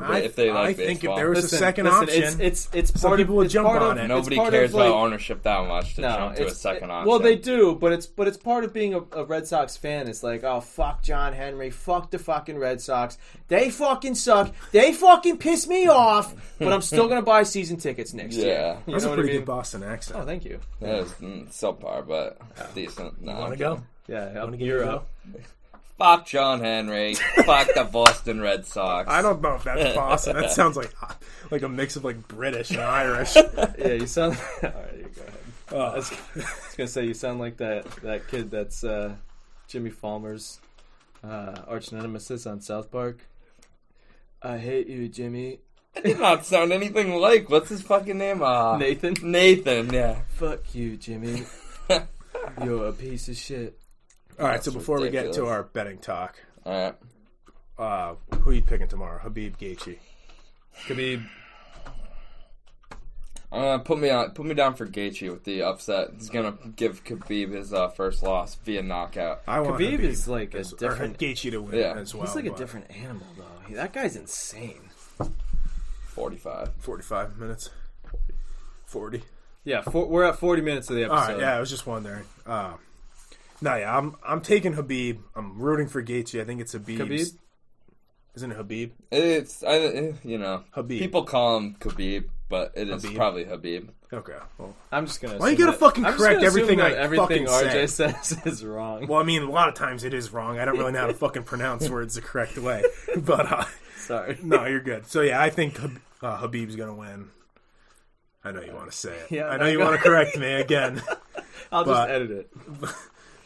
[SPEAKER 1] if they like
[SPEAKER 3] I
[SPEAKER 1] baseball.
[SPEAKER 3] think if there was a second option,
[SPEAKER 2] it's
[SPEAKER 3] some
[SPEAKER 2] part
[SPEAKER 3] people
[SPEAKER 2] of,
[SPEAKER 3] would
[SPEAKER 2] it's
[SPEAKER 3] jump
[SPEAKER 2] part
[SPEAKER 3] on
[SPEAKER 2] of,
[SPEAKER 3] it.
[SPEAKER 1] Nobody
[SPEAKER 2] it's part
[SPEAKER 1] cares
[SPEAKER 2] of, like,
[SPEAKER 1] about ownership that much to jump to a second option.
[SPEAKER 2] Well, they do, but it's part of being a Red Sox fan. It's like, oh, fuck John Henry, fuck the fucking Red Sox. They fucking suck. They fucking piss me off. But I'm still gonna buy season tickets next year.
[SPEAKER 3] That's a pretty good Boston accent.
[SPEAKER 2] Oh, thank you.
[SPEAKER 1] That is subpar, but decent. No,
[SPEAKER 3] Want to go?
[SPEAKER 2] Yeah,
[SPEAKER 3] Want to give
[SPEAKER 2] you're
[SPEAKER 3] it a
[SPEAKER 2] up.
[SPEAKER 3] go?
[SPEAKER 1] Fuck John Henry. Fuck the Boston Red Sox.
[SPEAKER 3] I don't know if that's Boston. That sounds like a mix of like British and Irish.
[SPEAKER 2] Yeah, you sound. All right, you go ahead. I was gonna say you sound like that kid that's Jimmy Falmer's arch nemesis on South Park. I hate you, Jimmy.
[SPEAKER 1] I did not sound anything like. What's his fucking name?
[SPEAKER 2] Nathan.
[SPEAKER 1] Nathan, yeah.
[SPEAKER 2] Fuck you, Jimmy. You're a piece of shit.
[SPEAKER 3] All right, so before
[SPEAKER 1] ridiculous.
[SPEAKER 3] we get to our betting talk,
[SPEAKER 1] All right.
[SPEAKER 3] who are you picking tomorrow? Habib, Gaethje?
[SPEAKER 2] Khabib.
[SPEAKER 1] Put me down for Gaethje with the upset. He's gonna give Khabib his first loss via knockout.
[SPEAKER 3] I want
[SPEAKER 2] Khabib is like a
[SPEAKER 3] or
[SPEAKER 2] different.
[SPEAKER 3] Gaethje to win
[SPEAKER 1] Yeah.
[SPEAKER 3] as well.
[SPEAKER 2] He's like a
[SPEAKER 3] but
[SPEAKER 2] different animal, though. That guy's insane.
[SPEAKER 1] 45.
[SPEAKER 3] 45 minutes. 40.
[SPEAKER 2] Yeah, we're at 40 minutes of the episode.
[SPEAKER 3] All right, yeah, I was just wondering. I'm taking Habib. I'm rooting for Gaethje. I think it's Habib.
[SPEAKER 2] Khabib?
[SPEAKER 3] Isn't it Habib?
[SPEAKER 1] It's
[SPEAKER 3] Habib.
[SPEAKER 1] People call him Khabib, but it is
[SPEAKER 3] Habib.
[SPEAKER 1] probably Habib.
[SPEAKER 3] Okay. Well,
[SPEAKER 2] I'm just gonna.
[SPEAKER 3] Why you
[SPEAKER 2] assume
[SPEAKER 3] gotta
[SPEAKER 2] that-
[SPEAKER 3] fucking
[SPEAKER 2] I'm just
[SPEAKER 3] correct
[SPEAKER 2] gonna assume
[SPEAKER 3] everything
[SPEAKER 2] that
[SPEAKER 3] I
[SPEAKER 2] everything
[SPEAKER 3] fucking
[SPEAKER 2] RJ
[SPEAKER 3] say?
[SPEAKER 2] says is wrong.
[SPEAKER 3] I mean, a lot of times it is wrong. I don't really know how to fucking pronounce words the correct way. But
[SPEAKER 2] Sorry.
[SPEAKER 3] no, you're good. So yeah, I think Habib's gonna win. I know you want to say it.
[SPEAKER 2] Yeah,
[SPEAKER 3] I know you want to correct me again.
[SPEAKER 2] I'll
[SPEAKER 3] but-
[SPEAKER 2] just edit it.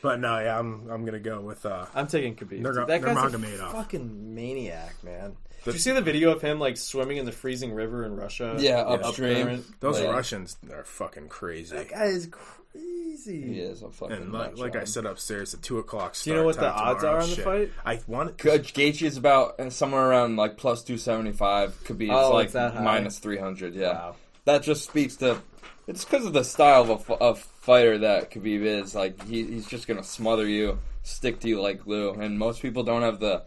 [SPEAKER 3] But no, yeah, I'm gonna go with.
[SPEAKER 2] I'm taking Khabib. That guy's
[SPEAKER 3] Nurmagomedov.
[SPEAKER 2] a fucking maniac, man. Did you see the video of him like swimming in the freezing river in Russia?
[SPEAKER 1] Yeah, upstream.
[SPEAKER 2] Upcurrent?
[SPEAKER 3] Those
[SPEAKER 1] Like,
[SPEAKER 3] Russians are fucking crazy.
[SPEAKER 2] That guy is crazy.
[SPEAKER 1] He is a fucking
[SPEAKER 3] And like I said upstairs, at 2:00 start.
[SPEAKER 2] Do you know what the
[SPEAKER 3] time
[SPEAKER 2] odds
[SPEAKER 3] tomorrow.
[SPEAKER 2] are on the
[SPEAKER 3] Shit.
[SPEAKER 2] fight?
[SPEAKER 3] I want
[SPEAKER 1] Gaethje is about somewhere around like plus 275. Khabib's like
[SPEAKER 2] it's that high?
[SPEAKER 1] minus 300. Yeah,
[SPEAKER 2] Wow.
[SPEAKER 1] that just speaks to. It's because of the style of fighter that Khabib is. Like he's just gonna smother you, stick to you like glue, and most people don't have the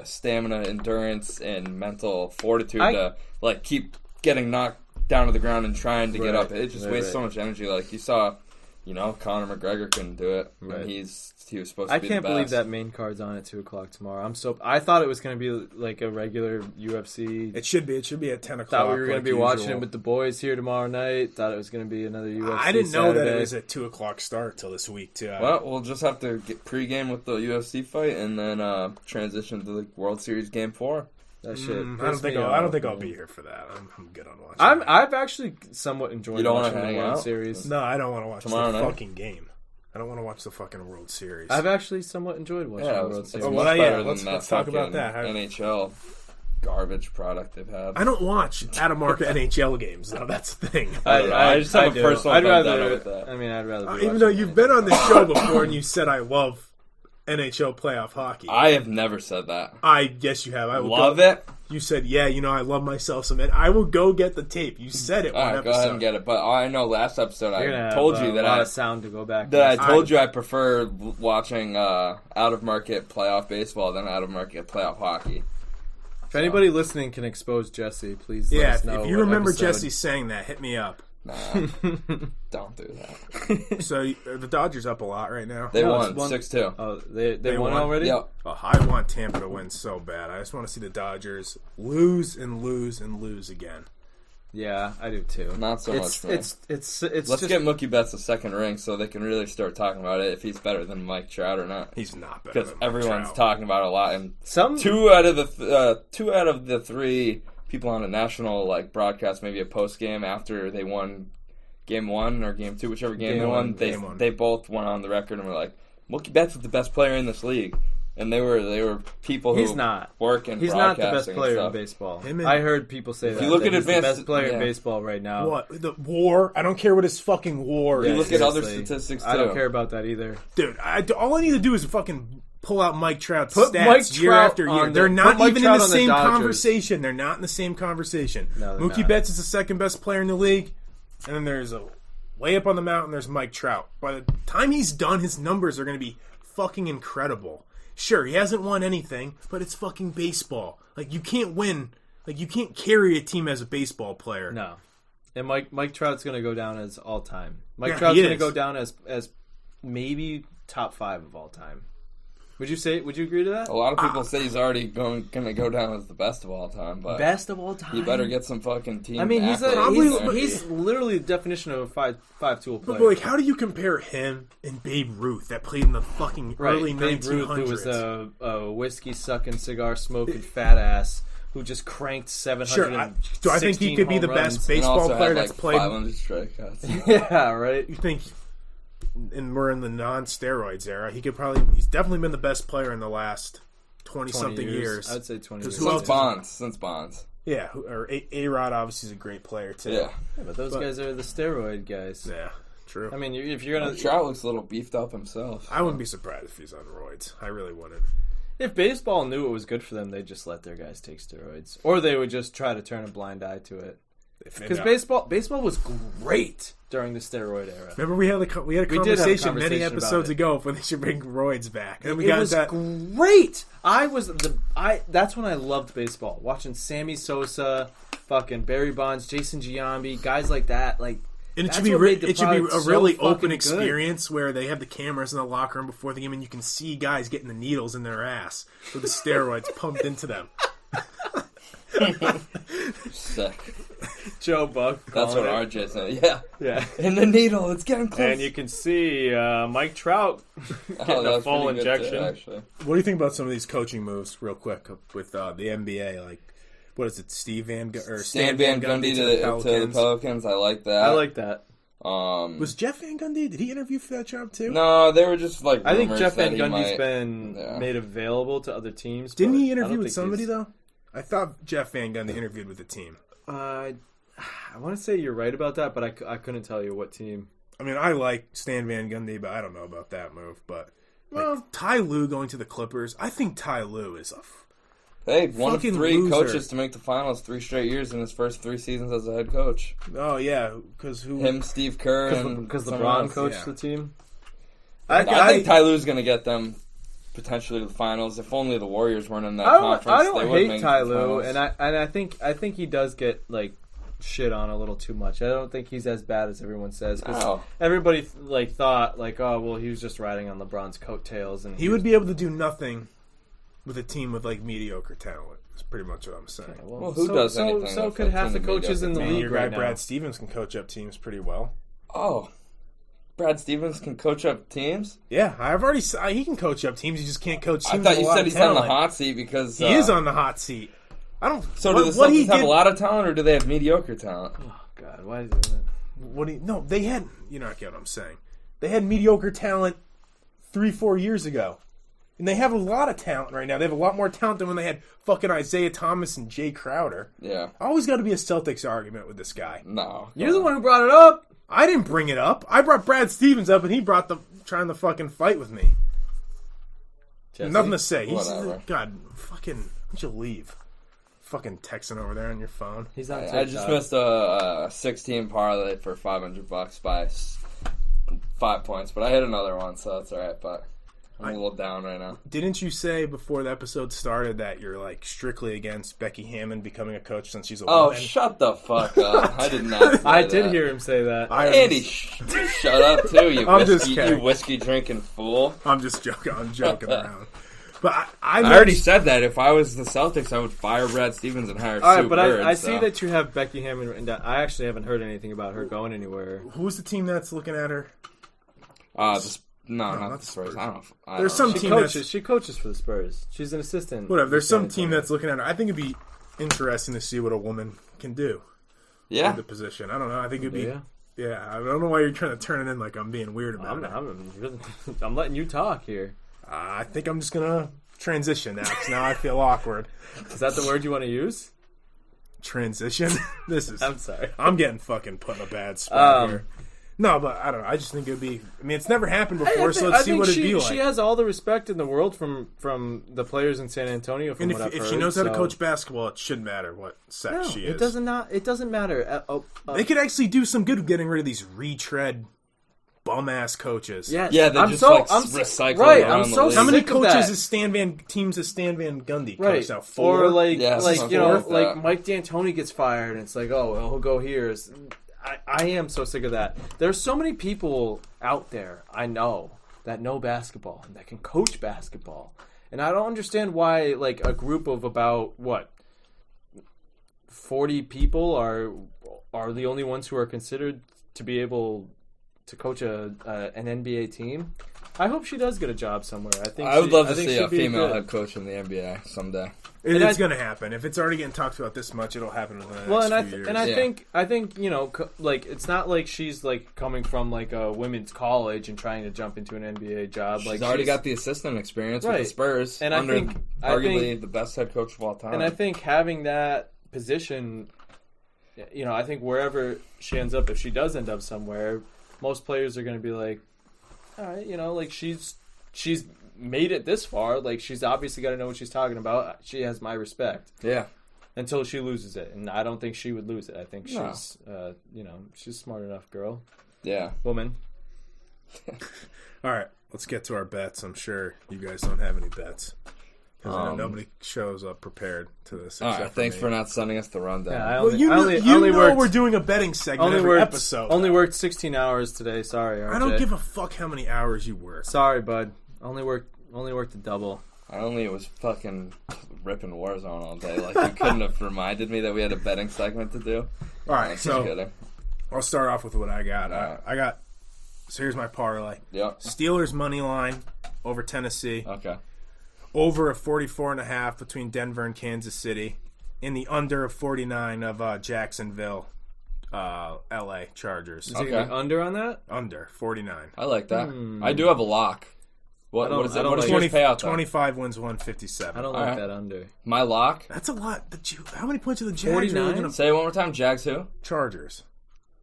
[SPEAKER 1] stamina, endurance, and mental fortitude to like keep getting knocked down to the ground and trying to get up. It just wastes so much energy. Like you saw, Conor McGregor couldn't do it.
[SPEAKER 2] Right.
[SPEAKER 1] And he was supposed to be
[SPEAKER 2] I can't
[SPEAKER 1] the
[SPEAKER 2] believe
[SPEAKER 1] best.
[SPEAKER 2] that main card's on at 2:00 tomorrow. I thought it was going to be like a regular UFC.
[SPEAKER 3] It should be. It should be at 10:00.
[SPEAKER 2] Thought we were going to
[SPEAKER 3] like
[SPEAKER 2] be
[SPEAKER 3] usual.
[SPEAKER 2] watching it with the boys here tomorrow night. Thought it was going to be another UFC.
[SPEAKER 3] I didn't know that
[SPEAKER 2] Saturday.
[SPEAKER 3] it was at 2:00 start till this week too.
[SPEAKER 1] Well, we'll just have to get pregame with the UFC fight and then transition to the World Series Game 4.
[SPEAKER 2] That shit.
[SPEAKER 3] I don't think I'll be here for that. I'm good on watching.
[SPEAKER 2] I've actually somewhat enjoyed
[SPEAKER 1] You don't
[SPEAKER 2] watching
[SPEAKER 1] wanna
[SPEAKER 2] the
[SPEAKER 1] hang
[SPEAKER 2] World
[SPEAKER 1] out?
[SPEAKER 2] Series.
[SPEAKER 3] No, I don't want to watch
[SPEAKER 1] Tomorrow
[SPEAKER 3] the
[SPEAKER 1] night?
[SPEAKER 3] fucking game. I don't want to watch the fucking World Series.
[SPEAKER 2] I've actually somewhat enjoyed watching
[SPEAKER 1] Yeah,
[SPEAKER 2] the World
[SPEAKER 1] it's
[SPEAKER 2] Series.
[SPEAKER 1] much
[SPEAKER 3] well, yeah,
[SPEAKER 1] better
[SPEAKER 3] let's-
[SPEAKER 1] than
[SPEAKER 3] let's
[SPEAKER 1] that
[SPEAKER 3] talk about
[SPEAKER 1] fucking
[SPEAKER 3] that.
[SPEAKER 1] NHL garbage product they've had.
[SPEAKER 3] I don't watch out-of-market NHL games, though. That's the thing.
[SPEAKER 1] I just have a
[SPEAKER 2] do.
[SPEAKER 1] personal
[SPEAKER 2] I'd
[SPEAKER 1] vendetta
[SPEAKER 2] rather.
[SPEAKER 1] with that.
[SPEAKER 2] I mean, I'd rather. Be
[SPEAKER 3] Even
[SPEAKER 2] watching
[SPEAKER 3] though you've been on this show before and you said I love NHL playoff hockey.
[SPEAKER 1] I have never said that.
[SPEAKER 3] I guess you have. I will
[SPEAKER 1] Love
[SPEAKER 3] go,
[SPEAKER 1] it.
[SPEAKER 3] You said, yeah, I love myself some. And I will go get the tape. You said it
[SPEAKER 1] All
[SPEAKER 3] one
[SPEAKER 1] right,
[SPEAKER 3] episode.
[SPEAKER 1] go ahead and get it. But I know last episode
[SPEAKER 2] You're gonna
[SPEAKER 1] I
[SPEAKER 2] have
[SPEAKER 1] told you
[SPEAKER 2] a
[SPEAKER 1] that
[SPEAKER 2] lot
[SPEAKER 1] I
[SPEAKER 2] of sound to go back.
[SPEAKER 1] told you I prefer watching out of market playoff baseball than out of market playoff hockey.
[SPEAKER 2] If anybody listening can expose Jesse, please let
[SPEAKER 3] Yeah,
[SPEAKER 2] us know.
[SPEAKER 3] if you
[SPEAKER 2] what
[SPEAKER 3] remember
[SPEAKER 2] episode.
[SPEAKER 3] Jesse saying that, hit me up.
[SPEAKER 1] Nah, don't do that.
[SPEAKER 3] So are the Dodgers up a lot right now?
[SPEAKER 1] They
[SPEAKER 2] No,
[SPEAKER 1] won
[SPEAKER 2] it's one-
[SPEAKER 1] 6-2.
[SPEAKER 2] Oh, they won
[SPEAKER 3] won?
[SPEAKER 2] already.
[SPEAKER 1] Yep.
[SPEAKER 3] Oh, I want Tampa to win so bad. I just want to see the Dodgers lose and lose and lose again.
[SPEAKER 2] Yeah, I do too.
[SPEAKER 1] Not so much for me.
[SPEAKER 2] It's
[SPEAKER 1] Let's
[SPEAKER 2] just,
[SPEAKER 1] get Mookie Betts a second ring so they can really start talking about it if he's better than Mike Trout or not.
[SPEAKER 3] He's not better
[SPEAKER 1] Because
[SPEAKER 3] than Mike
[SPEAKER 1] everyone's
[SPEAKER 3] Trout.
[SPEAKER 1] talking about it a lot, and
[SPEAKER 2] some
[SPEAKER 1] two out of the three people on a national broadcast, maybe a post game after they won Game 1 or Game 2, whichever game they won.
[SPEAKER 3] Game one.
[SPEAKER 1] They both went on the record and were like, Mookie Betts is the best player in this league. And they were people who
[SPEAKER 2] He's not.
[SPEAKER 1] work in
[SPEAKER 2] He's not the best
[SPEAKER 1] broadcasting and
[SPEAKER 2] player in
[SPEAKER 1] stuff.
[SPEAKER 2] baseball.
[SPEAKER 3] Him and-
[SPEAKER 2] I heard people say that.
[SPEAKER 1] you look
[SPEAKER 2] that
[SPEAKER 1] at
[SPEAKER 2] he's the
[SPEAKER 1] advanced-
[SPEAKER 2] best player in
[SPEAKER 1] yeah.
[SPEAKER 2] baseball right now.
[SPEAKER 3] What? The war? I don't care what his fucking war
[SPEAKER 1] You
[SPEAKER 2] Yeah,
[SPEAKER 3] is.
[SPEAKER 1] look at other
[SPEAKER 2] seriously.
[SPEAKER 1] statistics,
[SPEAKER 2] I don't
[SPEAKER 1] too.
[SPEAKER 2] care about that either.
[SPEAKER 3] Dude, all I need to do is fucking pull out Mike Trout's
[SPEAKER 2] Put
[SPEAKER 3] stats
[SPEAKER 2] Mike
[SPEAKER 3] year
[SPEAKER 2] Trout
[SPEAKER 3] after year.
[SPEAKER 2] on the-
[SPEAKER 3] They're
[SPEAKER 2] put
[SPEAKER 3] not
[SPEAKER 2] Mike
[SPEAKER 3] even
[SPEAKER 2] Trout
[SPEAKER 3] in the
[SPEAKER 2] on the
[SPEAKER 3] same
[SPEAKER 2] Dodgers.
[SPEAKER 3] conversation. They're not in the same conversation.
[SPEAKER 2] No, they're
[SPEAKER 3] Mookie
[SPEAKER 2] not.
[SPEAKER 3] Betts is the second best player in the league, and then there's way up on the mountain, there's Mike Trout. By the time he's done, his numbers are going to be fucking incredible. Sure, he hasn't won anything, but it's fucking baseball. Like, you can't win Like, you can't carry a team as a baseball player.
[SPEAKER 2] No. And Mike Trout's going to go down as all time. Mike
[SPEAKER 3] Yeah,
[SPEAKER 2] Trout's
[SPEAKER 3] he
[SPEAKER 2] going to
[SPEAKER 3] is.
[SPEAKER 2] go down as maybe top 5 of all time. Would you agree to that?
[SPEAKER 1] A lot of people say he's already going to go down as the best of all time, but
[SPEAKER 2] Best of all time.
[SPEAKER 1] he better get some fucking team.
[SPEAKER 2] I mean,
[SPEAKER 1] accolades.
[SPEAKER 2] he's literally the definition of a five-tool player.
[SPEAKER 3] But, like, how do you compare him and Babe Ruth that played in the fucking early
[SPEAKER 2] Babe
[SPEAKER 3] 1900s?
[SPEAKER 2] Ruth, who was a whiskey-sucking, cigar-smoking fat ass who just cranked 700.
[SPEAKER 3] Sure, do I think he could be the best baseball player that's played?
[SPEAKER 1] 500 strikeouts.
[SPEAKER 2] Yeah, right.
[SPEAKER 3] You think, and we're in the non-steroids era, he's definitely been the best player in the last 20-something years.
[SPEAKER 2] I'd say 20 years.
[SPEAKER 1] Since Bonds.
[SPEAKER 3] Yeah, or A-Rod obviously is a great player, too.
[SPEAKER 1] Yeah.
[SPEAKER 2] But those guys are the steroid guys.
[SPEAKER 3] Yeah, true.
[SPEAKER 2] I mean, if you're going to...
[SPEAKER 1] Trout looks a little beefed up himself.
[SPEAKER 3] I wouldn't be surprised if he's on roids. I really wouldn't.
[SPEAKER 2] If baseball knew it was good for them, they'd just let their guys take steroids. Or they would just try to turn a blind eye to it. Because baseball was great during the steroid era.
[SPEAKER 3] Remember we had a conversation many episodes ago when they should bring roids back. And
[SPEAKER 2] it was great. That's when I loved baseball. Watching Sammy Sosa, fucking Barry Bonds, Jason Giambi, guys like that. Like,
[SPEAKER 3] and it should be a really open experience where they have the cameras in the locker room before the game, and you can see guys getting the needles in their ass with the steroids pumped into them.
[SPEAKER 1] Sick.
[SPEAKER 2] Joe Buck.
[SPEAKER 1] That's what RJ said.
[SPEAKER 2] Yeah.
[SPEAKER 1] In the needle, it's getting close.
[SPEAKER 2] And you can see Mike Trout getting a full injection.
[SPEAKER 1] Actually.
[SPEAKER 3] What do you think about some of these coaching moves, real quick, with the NBA? Like, what is it, Stan Van Gundy to the Pelicans?
[SPEAKER 1] I like that.
[SPEAKER 3] Was Jeff Van Gundy? Did he interview for that job too?
[SPEAKER 1] No, they were just like.
[SPEAKER 2] I think Jeff Van Gundy's been made available to other teams.
[SPEAKER 3] Didn't he interview with somebody though? I thought Jeff Van Gundy interviewed with the team.
[SPEAKER 2] I want to say you're right about that, but I couldn't tell you what team.
[SPEAKER 3] I mean, I like Stan Van Gundy, but I don't know about that move. But Ty Lue going to the Clippers, I think Ty Lue is
[SPEAKER 1] one of 3 coaches to make the finals 3 straight years in his first 3 seasons as a head coach.
[SPEAKER 3] Oh yeah, because who?
[SPEAKER 1] Him, Steve Kerr,
[SPEAKER 2] because LeBron coached the team.
[SPEAKER 1] I think Ty Lue's going to get them potentially to the finals. If only the Warriors weren't in that conference.
[SPEAKER 2] I don't hate Ty Lue, and I think he does get like shit on a little too much. I don't think he's as bad as everyone says. Because everybody thought oh well, he was just riding on LeBron's coattails, and
[SPEAKER 3] he would be able to do nothing with a team with like mediocre talent. That's pretty much what I'm saying.
[SPEAKER 2] Okay,
[SPEAKER 1] well, who does anything?
[SPEAKER 2] So could half the coaches in the league
[SPEAKER 3] your
[SPEAKER 2] right
[SPEAKER 3] guy
[SPEAKER 2] now.
[SPEAKER 3] Brad Stevens can coach up teams pretty well.
[SPEAKER 1] Oh. Brad Stevens can coach up teams?
[SPEAKER 3] Yeah, he can coach up teams. He just can't coach teams.
[SPEAKER 1] I thought you said he's on the hot seat because
[SPEAKER 3] he is on the hot seat. I don't.
[SPEAKER 1] So do the Celtics have a lot of talent, or do they have mediocre talent?
[SPEAKER 2] Oh God, why is it?
[SPEAKER 3] No, they had. You know, I get what I'm saying. They had mediocre talent 3-4 years ago, and they have a lot of talent right now. They have a lot more talent than when they had fucking Isaiah Thomas and Jay Crowder.
[SPEAKER 1] Yeah,
[SPEAKER 3] always got to be a Celtics argument with this guy.
[SPEAKER 1] No,
[SPEAKER 2] you're the one who brought it up.
[SPEAKER 3] I didn't bring it up. I brought Brad Stevens up, and he brought trying to fucking fight with me.
[SPEAKER 2] Jesse?
[SPEAKER 3] Nothing to say.
[SPEAKER 1] Whatever.
[SPEAKER 3] God, fucking, why don't you leave? Fucking texting over there on your phone.
[SPEAKER 2] He's on
[SPEAKER 1] I just missed a 16 parlay for $500 by 5 points, but I hit another one, so that's all right. But I'm a little down right now.
[SPEAKER 3] Didn't you say before the episode started that you're like strictly against Becky Hammond becoming a coach since she's a woman?
[SPEAKER 1] Oh, shut the fuck up! I did not. Say
[SPEAKER 2] I did hear him say that.
[SPEAKER 1] Andy, shut up too, you whiskey drinking fool.
[SPEAKER 3] I'm just joking. I'm joking around. But
[SPEAKER 1] I already said that if I was the Celtics, I would fire Brad Stevens and hire Sue
[SPEAKER 2] but
[SPEAKER 1] Bird,
[SPEAKER 2] I see that you have Becky Hammond written down. I actually haven't heard anything about her going anywhere.
[SPEAKER 3] Who's the team that's looking at her?
[SPEAKER 1] Not the Spurs. I don't know.
[SPEAKER 3] There's some team
[SPEAKER 2] she coaches for the Spurs. She's an assistant.
[SPEAKER 3] Whatever. There's some team that's looking at her. I think it'd be interesting to see what a woman can do.
[SPEAKER 1] Yeah.
[SPEAKER 3] In the position. I don't know. I think it'd be. Yeah. I don't know why you're trying to turn it in like I'm being weird about it.
[SPEAKER 2] I'm letting you talk here.
[SPEAKER 3] I think I'm just gonna transition now because now I feel awkward.
[SPEAKER 2] Is that the word you want to use?
[SPEAKER 3] Transition?
[SPEAKER 2] I'm sorry.
[SPEAKER 3] I'm getting fucking put in a bad spot here. No, but I don't know. I just think it would be... I mean, it's never happened before, so let's see what it'd be like.
[SPEAKER 2] She has all the respect in the world from the players in San Antonio, from what I've heard.
[SPEAKER 3] If she knows how to coach basketball, it shouldn't matter what sex she is.
[SPEAKER 2] It doesn't matter.
[SPEAKER 3] They could actually do some good with getting rid of these retread bum ass coaches.
[SPEAKER 2] Yes.
[SPEAKER 1] Yeah, they just recycle
[SPEAKER 2] right.
[SPEAKER 1] around
[SPEAKER 2] I'm
[SPEAKER 1] the
[SPEAKER 2] so
[SPEAKER 1] league.
[SPEAKER 3] How many
[SPEAKER 2] sick of
[SPEAKER 3] coaches
[SPEAKER 2] that.
[SPEAKER 3] is teams is Stan Van Gundy
[SPEAKER 2] Right.
[SPEAKER 3] coached out? 4?
[SPEAKER 2] Or like
[SPEAKER 1] Yeah,
[SPEAKER 2] you know,
[SPEAKER 1] fourth,
[SPEAKER 2] like Mike D'Antoni gets fired, and it's like, oh, well, he'll go here. I am so sick of that. There's so many people out there I know that know basketball and that can coach basketball, and I don't understand why like a group of about 40 people are the only ones who are considered to be able to coach an NBA team. I hope she does get a job somewhere.
[SPEAKER 1] I would love to see a female head coach in the NBA someday.
[SPEAKER 3] It's going to happen. If it's already getting talked about this much, it'll happen in the next few years.
[SPEAKER 2] And I think you know, like it's not like she's like coming from like a women's college and trying to jump into an NBA job.
[SPEAKER 1] She's already got the assistant experience with the Spurs,
[SPEAKER 2] and
[SPEAKER 1] under
[SPEAKER 2] I think
[SPEAKER 1] arguably the best head coach of all time.
[SPEAKER 2] And I think having that position, you know, I think wherever she ends up, if she does end up somewhere, most players are going to be like, all right, you know, like she's made it this far. Like she's obviously got to know what she's talking about. She has my respect.
[SPEAKER 1] Yeah.
[SPEAKER 2] Until she loses it, and I don't think she would lose it. I think she's, you know, she's a smart enough girl.
[SPEAKER 1] Yeah.
[SPEAKER 2] Woman.
[SPEAKER 3] All right, let's get to our bets. I'm sure you guys don't have any bets. Because nobody shows up prepared to this.
[SPEAKER 1] All right, thanks for not sending us the rundown.
[SPEAKER 2] Yeah,
[SPEAKER 3] you know we're doing a betting segment every episode.
[SPEAKER 2] Only worked 16 hours today. Sorry, RJ.
[SPEAKER 3] I don't give a fuck how many hours you work.
[SPEAKER 2] Sorry, bud. Only worked a double.
[SPEAKER 1] I only was fucking ripping Warzone all day. Like, you couldn't have reminded me that we had a betting segment to do.
[SPEAKER 3] All right, so
[SPEAKER 1] kidding.
[SPEAKER 3] I'll start off with what I got.
[SPEAKER 1] Right.
[SPEAKER 3] So here's my parlay.
[SPEAKER 1] Yep.
[SPEAKER 3] Steelers money line over Tennessee.
[SPEAKER 1] Okay.
[SPEAKER 3] Over a 44.5 between Denver and Kansas City. In the under of 49 of Jacksonville, L.A. Chargers.
[SPEAKER 2] Is he gonna be under on that?
[SPEAKER 3] Under 49.
[SPEAKER 1] I like that. I do have a lock. What is it? What is yours payout?
[SPEAKER 3] 25 wins 157.
[SPEAKER 2] I don't like that under.
[SPEAKER 1] My lock?
[SPEAKER 3] That's a lot. How many points are the Jags 49? Really
[SPEAKER 1] Say it one more time. Jags who?
[SPEAKER 3] Chargers.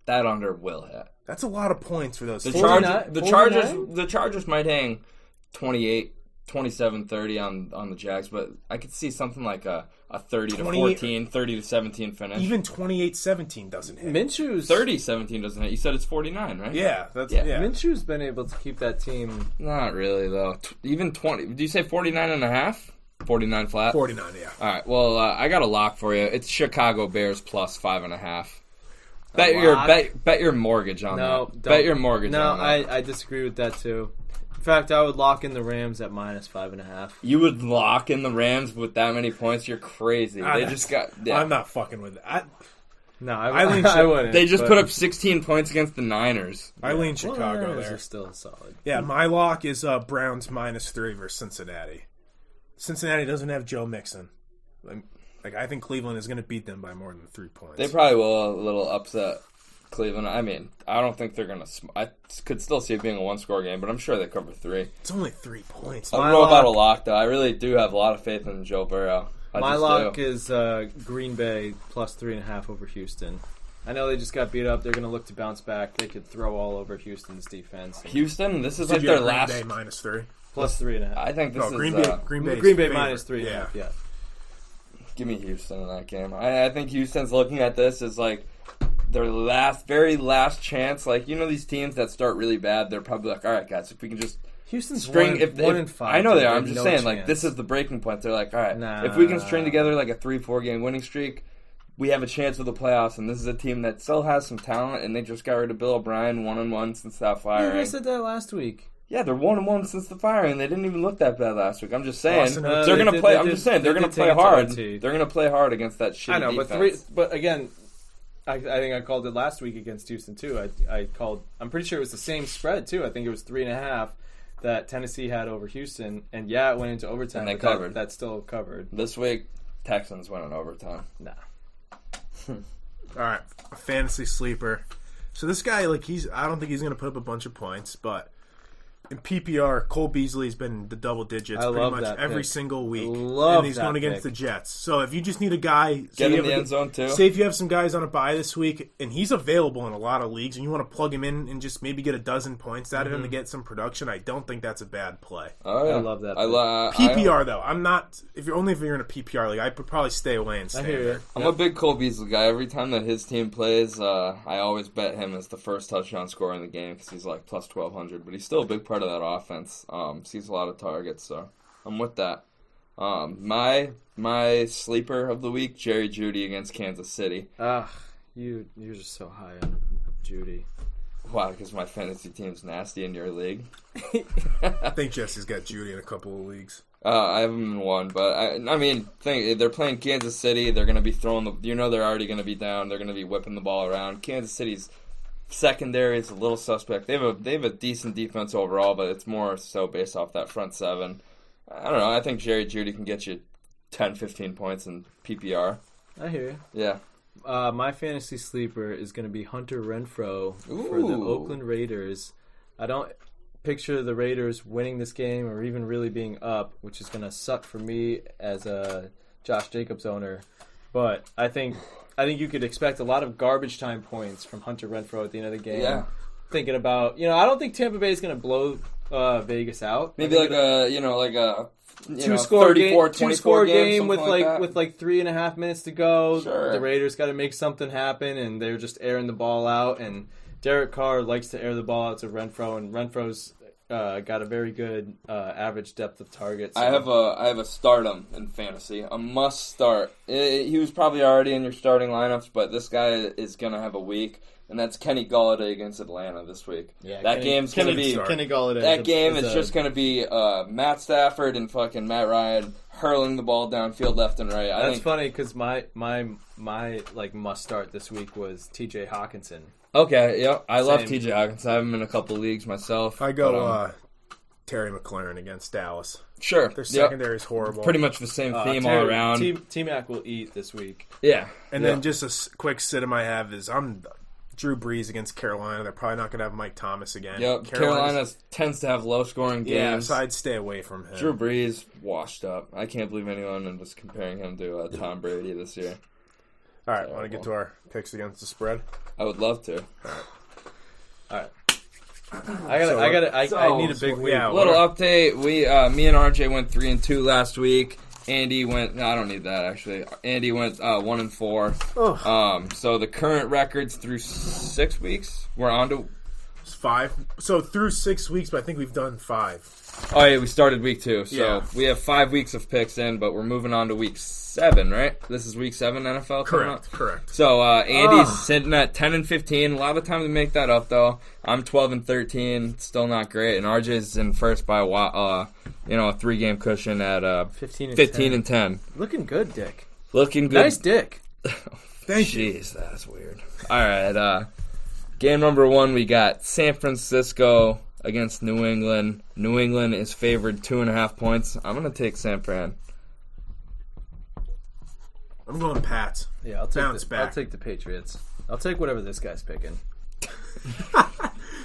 [SPEAKER 1] That under will hit.
[SPEAKER 3] That's a lot of points for those.
[SPEAKER 1] The Chargers might hang 28, 27-30 on the Jags, but I could see something like a 30-14, 30-17 finish.
[SPEAKER 3] Even 28-17 doesn't hit.
[SPEAKER 2] Minshew's
[SPEAKER 1] 30-17 doesn't hit. You said it's 49, right?
[SPEAKER 3] Yeah,
[SPEAKER 2] Minshew's been able to keep that team.
[SPEAKER 1] Not really though. Even 20. Did you say 49.5? 49 flat.
[SPEAKER 3] 49, yeah.
[SPEAKER 1] All right. Well, I got a lock for you. It's Chicago Bears plus 5.5. Bet your mortgage on that. Bet your mortgage on that.
[SPEAKER 2] I disagree with that too. In fact, I would lock in the Rams at minus 5.5.
[SPEAKER 1] You would lock in the Rams with that many points? You're crazy. They just got. Yeah.
[SPEAKER 3] I'm not fucking with that.
[SPEAKER 2] I wouldn't.
[SPEAKER 1] They just put up 16 points against the Niners.
[SPEAKER 3] I lean Chicago there.
[SPEAKER 2] Are still solid.
[SPEAKER 3] Yeah, my lock is Browns minus 3 versus Cincinnati. Cincinnati doesn't have Joe Mixon. Like I think Cleveland is going to beat them by more than 3 points.
[SPEAKER 1] They probably will a little upset Cleveland. I mean, I don't think they're going to... I could still see it being a one-score game, but I'm sure they cover 3.
[SPEAKER 3] It's only 3 points.
[SPEAKER 1] I don't know about a lock, though. I really do have a lot of faith in Joe Burrow.
[SPEAKER 2] My lock is Green Bay plus 3.5 over Houston. I know they just got beat up. They're going to look to bounce back. They could throw all over Houston's defense.
[SPEAKER 1] Houston? This is like their last...
[SPEAKER 3] Green Bay minus 3?
[SPEAKER 2] Plus 3.5.
[SPEAKER 1] I think this is...
[SPEAKER 3] Green Bay
[SPEAKER 2] minus 3.5, yeah.
[SPEAKER 1] Give me Houston in that game. I think Houston's looking at this as like their very last chance. Like, you know, these teams that start really bad, they're probably like, all right, guys, if we can just
[SPEAKER 2] Houston's
[SPEAKER 1] string
[SPEAKER 2] 1-5.
[SPEAKER 1] I know they are. I'm just saying, like, this is the breaking point. They're like, all right, if we can string together like a 3-4 game winning streak, we have a chance of the playoffs. And this is a team that still has some talent, and they just got rid of Bill O'Brien 1-1 since that firing.
[SPEAKER 2] I said that last week.
[SPEAKER 1] Yeah, they're 1-1 since the firing. They didn't even look that bad last week. I'm just saying they're going to play. I'm just saying they're going to play hard. They're going to play hard against that shitty defense.
[SPEAKER 2] But again, I think I called it last week against Houston too. I'm pretty sure it was the same spread too. I think it was 3.5 that Tennessee had over Houston, and it went into overtime.
[SPEAKER 1] And they covered.
[SPEAKER 2] That still covered.
[SPEAKER 1] This week, Texans went in overtime.
[SPEAKER 2] Nah.
[SPEAKER 3] All right, a fantasy sleeper. So this guy, I don't think he's going to put up a bunch of points, but in PPR, Cole Beasley's been the double digits pretty much every single week. And he's going against the Jets. So if you just need a guy...
[SPEAKER 1] Get in the end zone, too.
[SPEAKER 3] Say if you have some guys on a bye this week, and he's available in a lot of leagues, and you want to plug him in and just maybe get a dozen points out of him to get some production, I don't think that's a bad play.
[SPEAKER 1] Oh, yeah.
[SPEAKER 2] I love that.
[SPEAKER 3] PPR, though. I'm not... If you're in a PPR league, I would probably stay away and stay there.
[SPEAKER 1] I'm a big Cole Beasley guy. Every time that his team plays, I always bet him as the first touchdown scorer in the game because he's like plus 1,200, but he's still a big part of that offense. Sees a lot of targets, so I'm with that. My sleeper of the week, Jerry Jeudy against Kansas City.
[SPEAKER 2] You're just so high on Jeudy.
[SPEAKER 1] Why? Because my fantasy team's nasty in your league.
[SPEAKER 3] I think Jesse's got Jeudy in a couple of leagues.
[SPEAKER 1] I have him in one, but I mean, they're playing Kansas City. They're going to be throwing they're already going to be down. They're going to be whipping the ball around. Kansas City's secondary is a little suspect. They have a decent defense overall, but it's more so based off that front seven. I don't know. I think Jerry Jeudy can get you 10, 15 points in PPR.
[SPEAKER 2] I hear you.
[SPEAKER 1] Yeah.
[SPEAKER 2] My fantasy sleeper is going to be Hunter Renfrow for the Oakland Raiders. I don't picture the Raiders winning this game or even really being up, which is going to suck for me as a Josh Jacobs owner. But I think you could expect a lot of garbage time points from Hunter Renfrow at the end of the game.
[SPEAKER 1] Yeah.
[SPEAKER 2] Thinking about, I don't think Tampa Bay is going to blow Vegas out.
[SPEAKER 1] Maybe like a
[SPEAKER 2] two-score game with
[SPEAKER 1] that.
[SPEAKER 2] with like 3.5 minutes to go.
[SPEAKER 1] Sure.
[SPEAKER 2] The Raiders got to make something happen, and they're just airing the ball out. And Derek Carr likes to air the ball out to Renfrow, and Renfrow's got a very good average depth of target. So.
[SPEAKER 1] I have a stardom in fantasy, a must start. He was probably already in your starting lineups, but this guy is gonna have a week, and that's Kenny Golladay against Atlanta this week.
[SPEAKER 2] Yeah,
[SPEAKER 1] game's gonna be
[SPEAKER 2] Kenny Golladay.
[SPEAKER 1] That game is just gonna be Matt Stafford and fucking Matt Ryan hurling the ball downfield left and right.
[SPEAKER 2] That's funny because my like must start this week was T.J. Hawkinson.
[SPEAKER 1] Okay, yep. I love T.J. Hawkins. I have him in a couple leagues myself.
[SPEAKER 3] I go Terry McLaurin against Dallas.
[SPEAKER 1] Sure.
[SPEAKER 3] Their secondary is horrible.
[SPEAKER 1] Pretty much the same theme all around.
[SPEAKER 2] T-Mac will eat this week.
[SPEAKER 1] Yeah.
[SPEAKER 3] And then just a quick sit-em I have is I'm Drew Brees against Carolina. They're probably not going to have Mike Thomas again.
[SPEAKER 1] Yep. Carolina tends to have low-scoring games.
[SPEAKER 3] Yeah, so I'd stay away from him.
[SPEAKER 1] All Brees washed up. I can't believe anyone was comparing him to Tom Brady this year.
[SPEAKER 3] All right, want to get to our picks against the spread?
[SPEAKER 1] I would love to.
[SPEAKER 2] All right. I need a big week.
[SPEAKER 1] Yeah, little update. Me and RJ went 3-2 last week. Andy went. No, I don't need that actually. Andy went 1-4. So the current records through 6 weeks. We're on to
[SPEAKER 3] 5. So through 6 weeks, but I think we've done 5.
[SPEAKER 1] Oh yeah, we started week 2. So
[SPEAKER 3] yeah.
[SPEAKER 1] We have 5 weeks of picks in, but we're moving on to week 7, right? This is week 7 NFL.
[SPEAKER 3] Correct.
[SPEAKER 1] So Andy's sitting at 10-15. A lot of time to make that up though. I'm 12-13. Still not great, and RJ's in first by a 3-game cushion at 15-10.
[SPEAKER 2] Looking good, Dick.
[SPEAKER 1] Looking good.
[SPEAKER 2] Nice dick.
[SPEAKER 3] Thank you.
[SPEAKER 1] Jeez, that's weird. All right, game number 1, we got San Francisco against New England. New England is favored 2.5 points. I'm going to take San Fran.
[SPEAKER 3] I'm going Pats.
[SPEAKER 2] Yeah, I'll take the Patriots. I'll take whatever this guy's picking.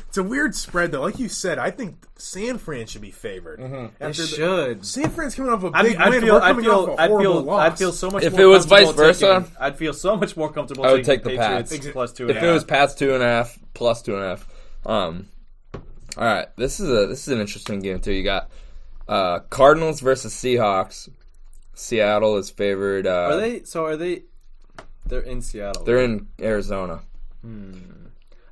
[SPEAKER 3] It's a weird spread, though. Like you said, I think San Fran should be favored.
[SPEAKER 2] They should.
[SPEAKER 3] San Fran's coming off a big win. I'd
[SPEAKER 2] feel so much.
[SPEAKER 1] If
[SPEAKER 2] more
[SPEAKER 1] it was vice versa,
[SPEAKER 2] I'd feel so much more comfortable.
[SPEAKER 1] I would take
[SPEAKER 2] the
[SPEAKER 1] the
[SPEAKER 2] Patriots
[SPEAKER 1] Pats
[SPEAKER 2] plus 2.5.
[SPEAKER 1] If it was Pats 2.5 plus 2.5. All right, this is an interesting game too. You got Cardinals versus Seahawks. Seattle is favored.
[SPEAKER 2] Are they? They're in Seattle.
[SPEAKER 1] They're in Arizona.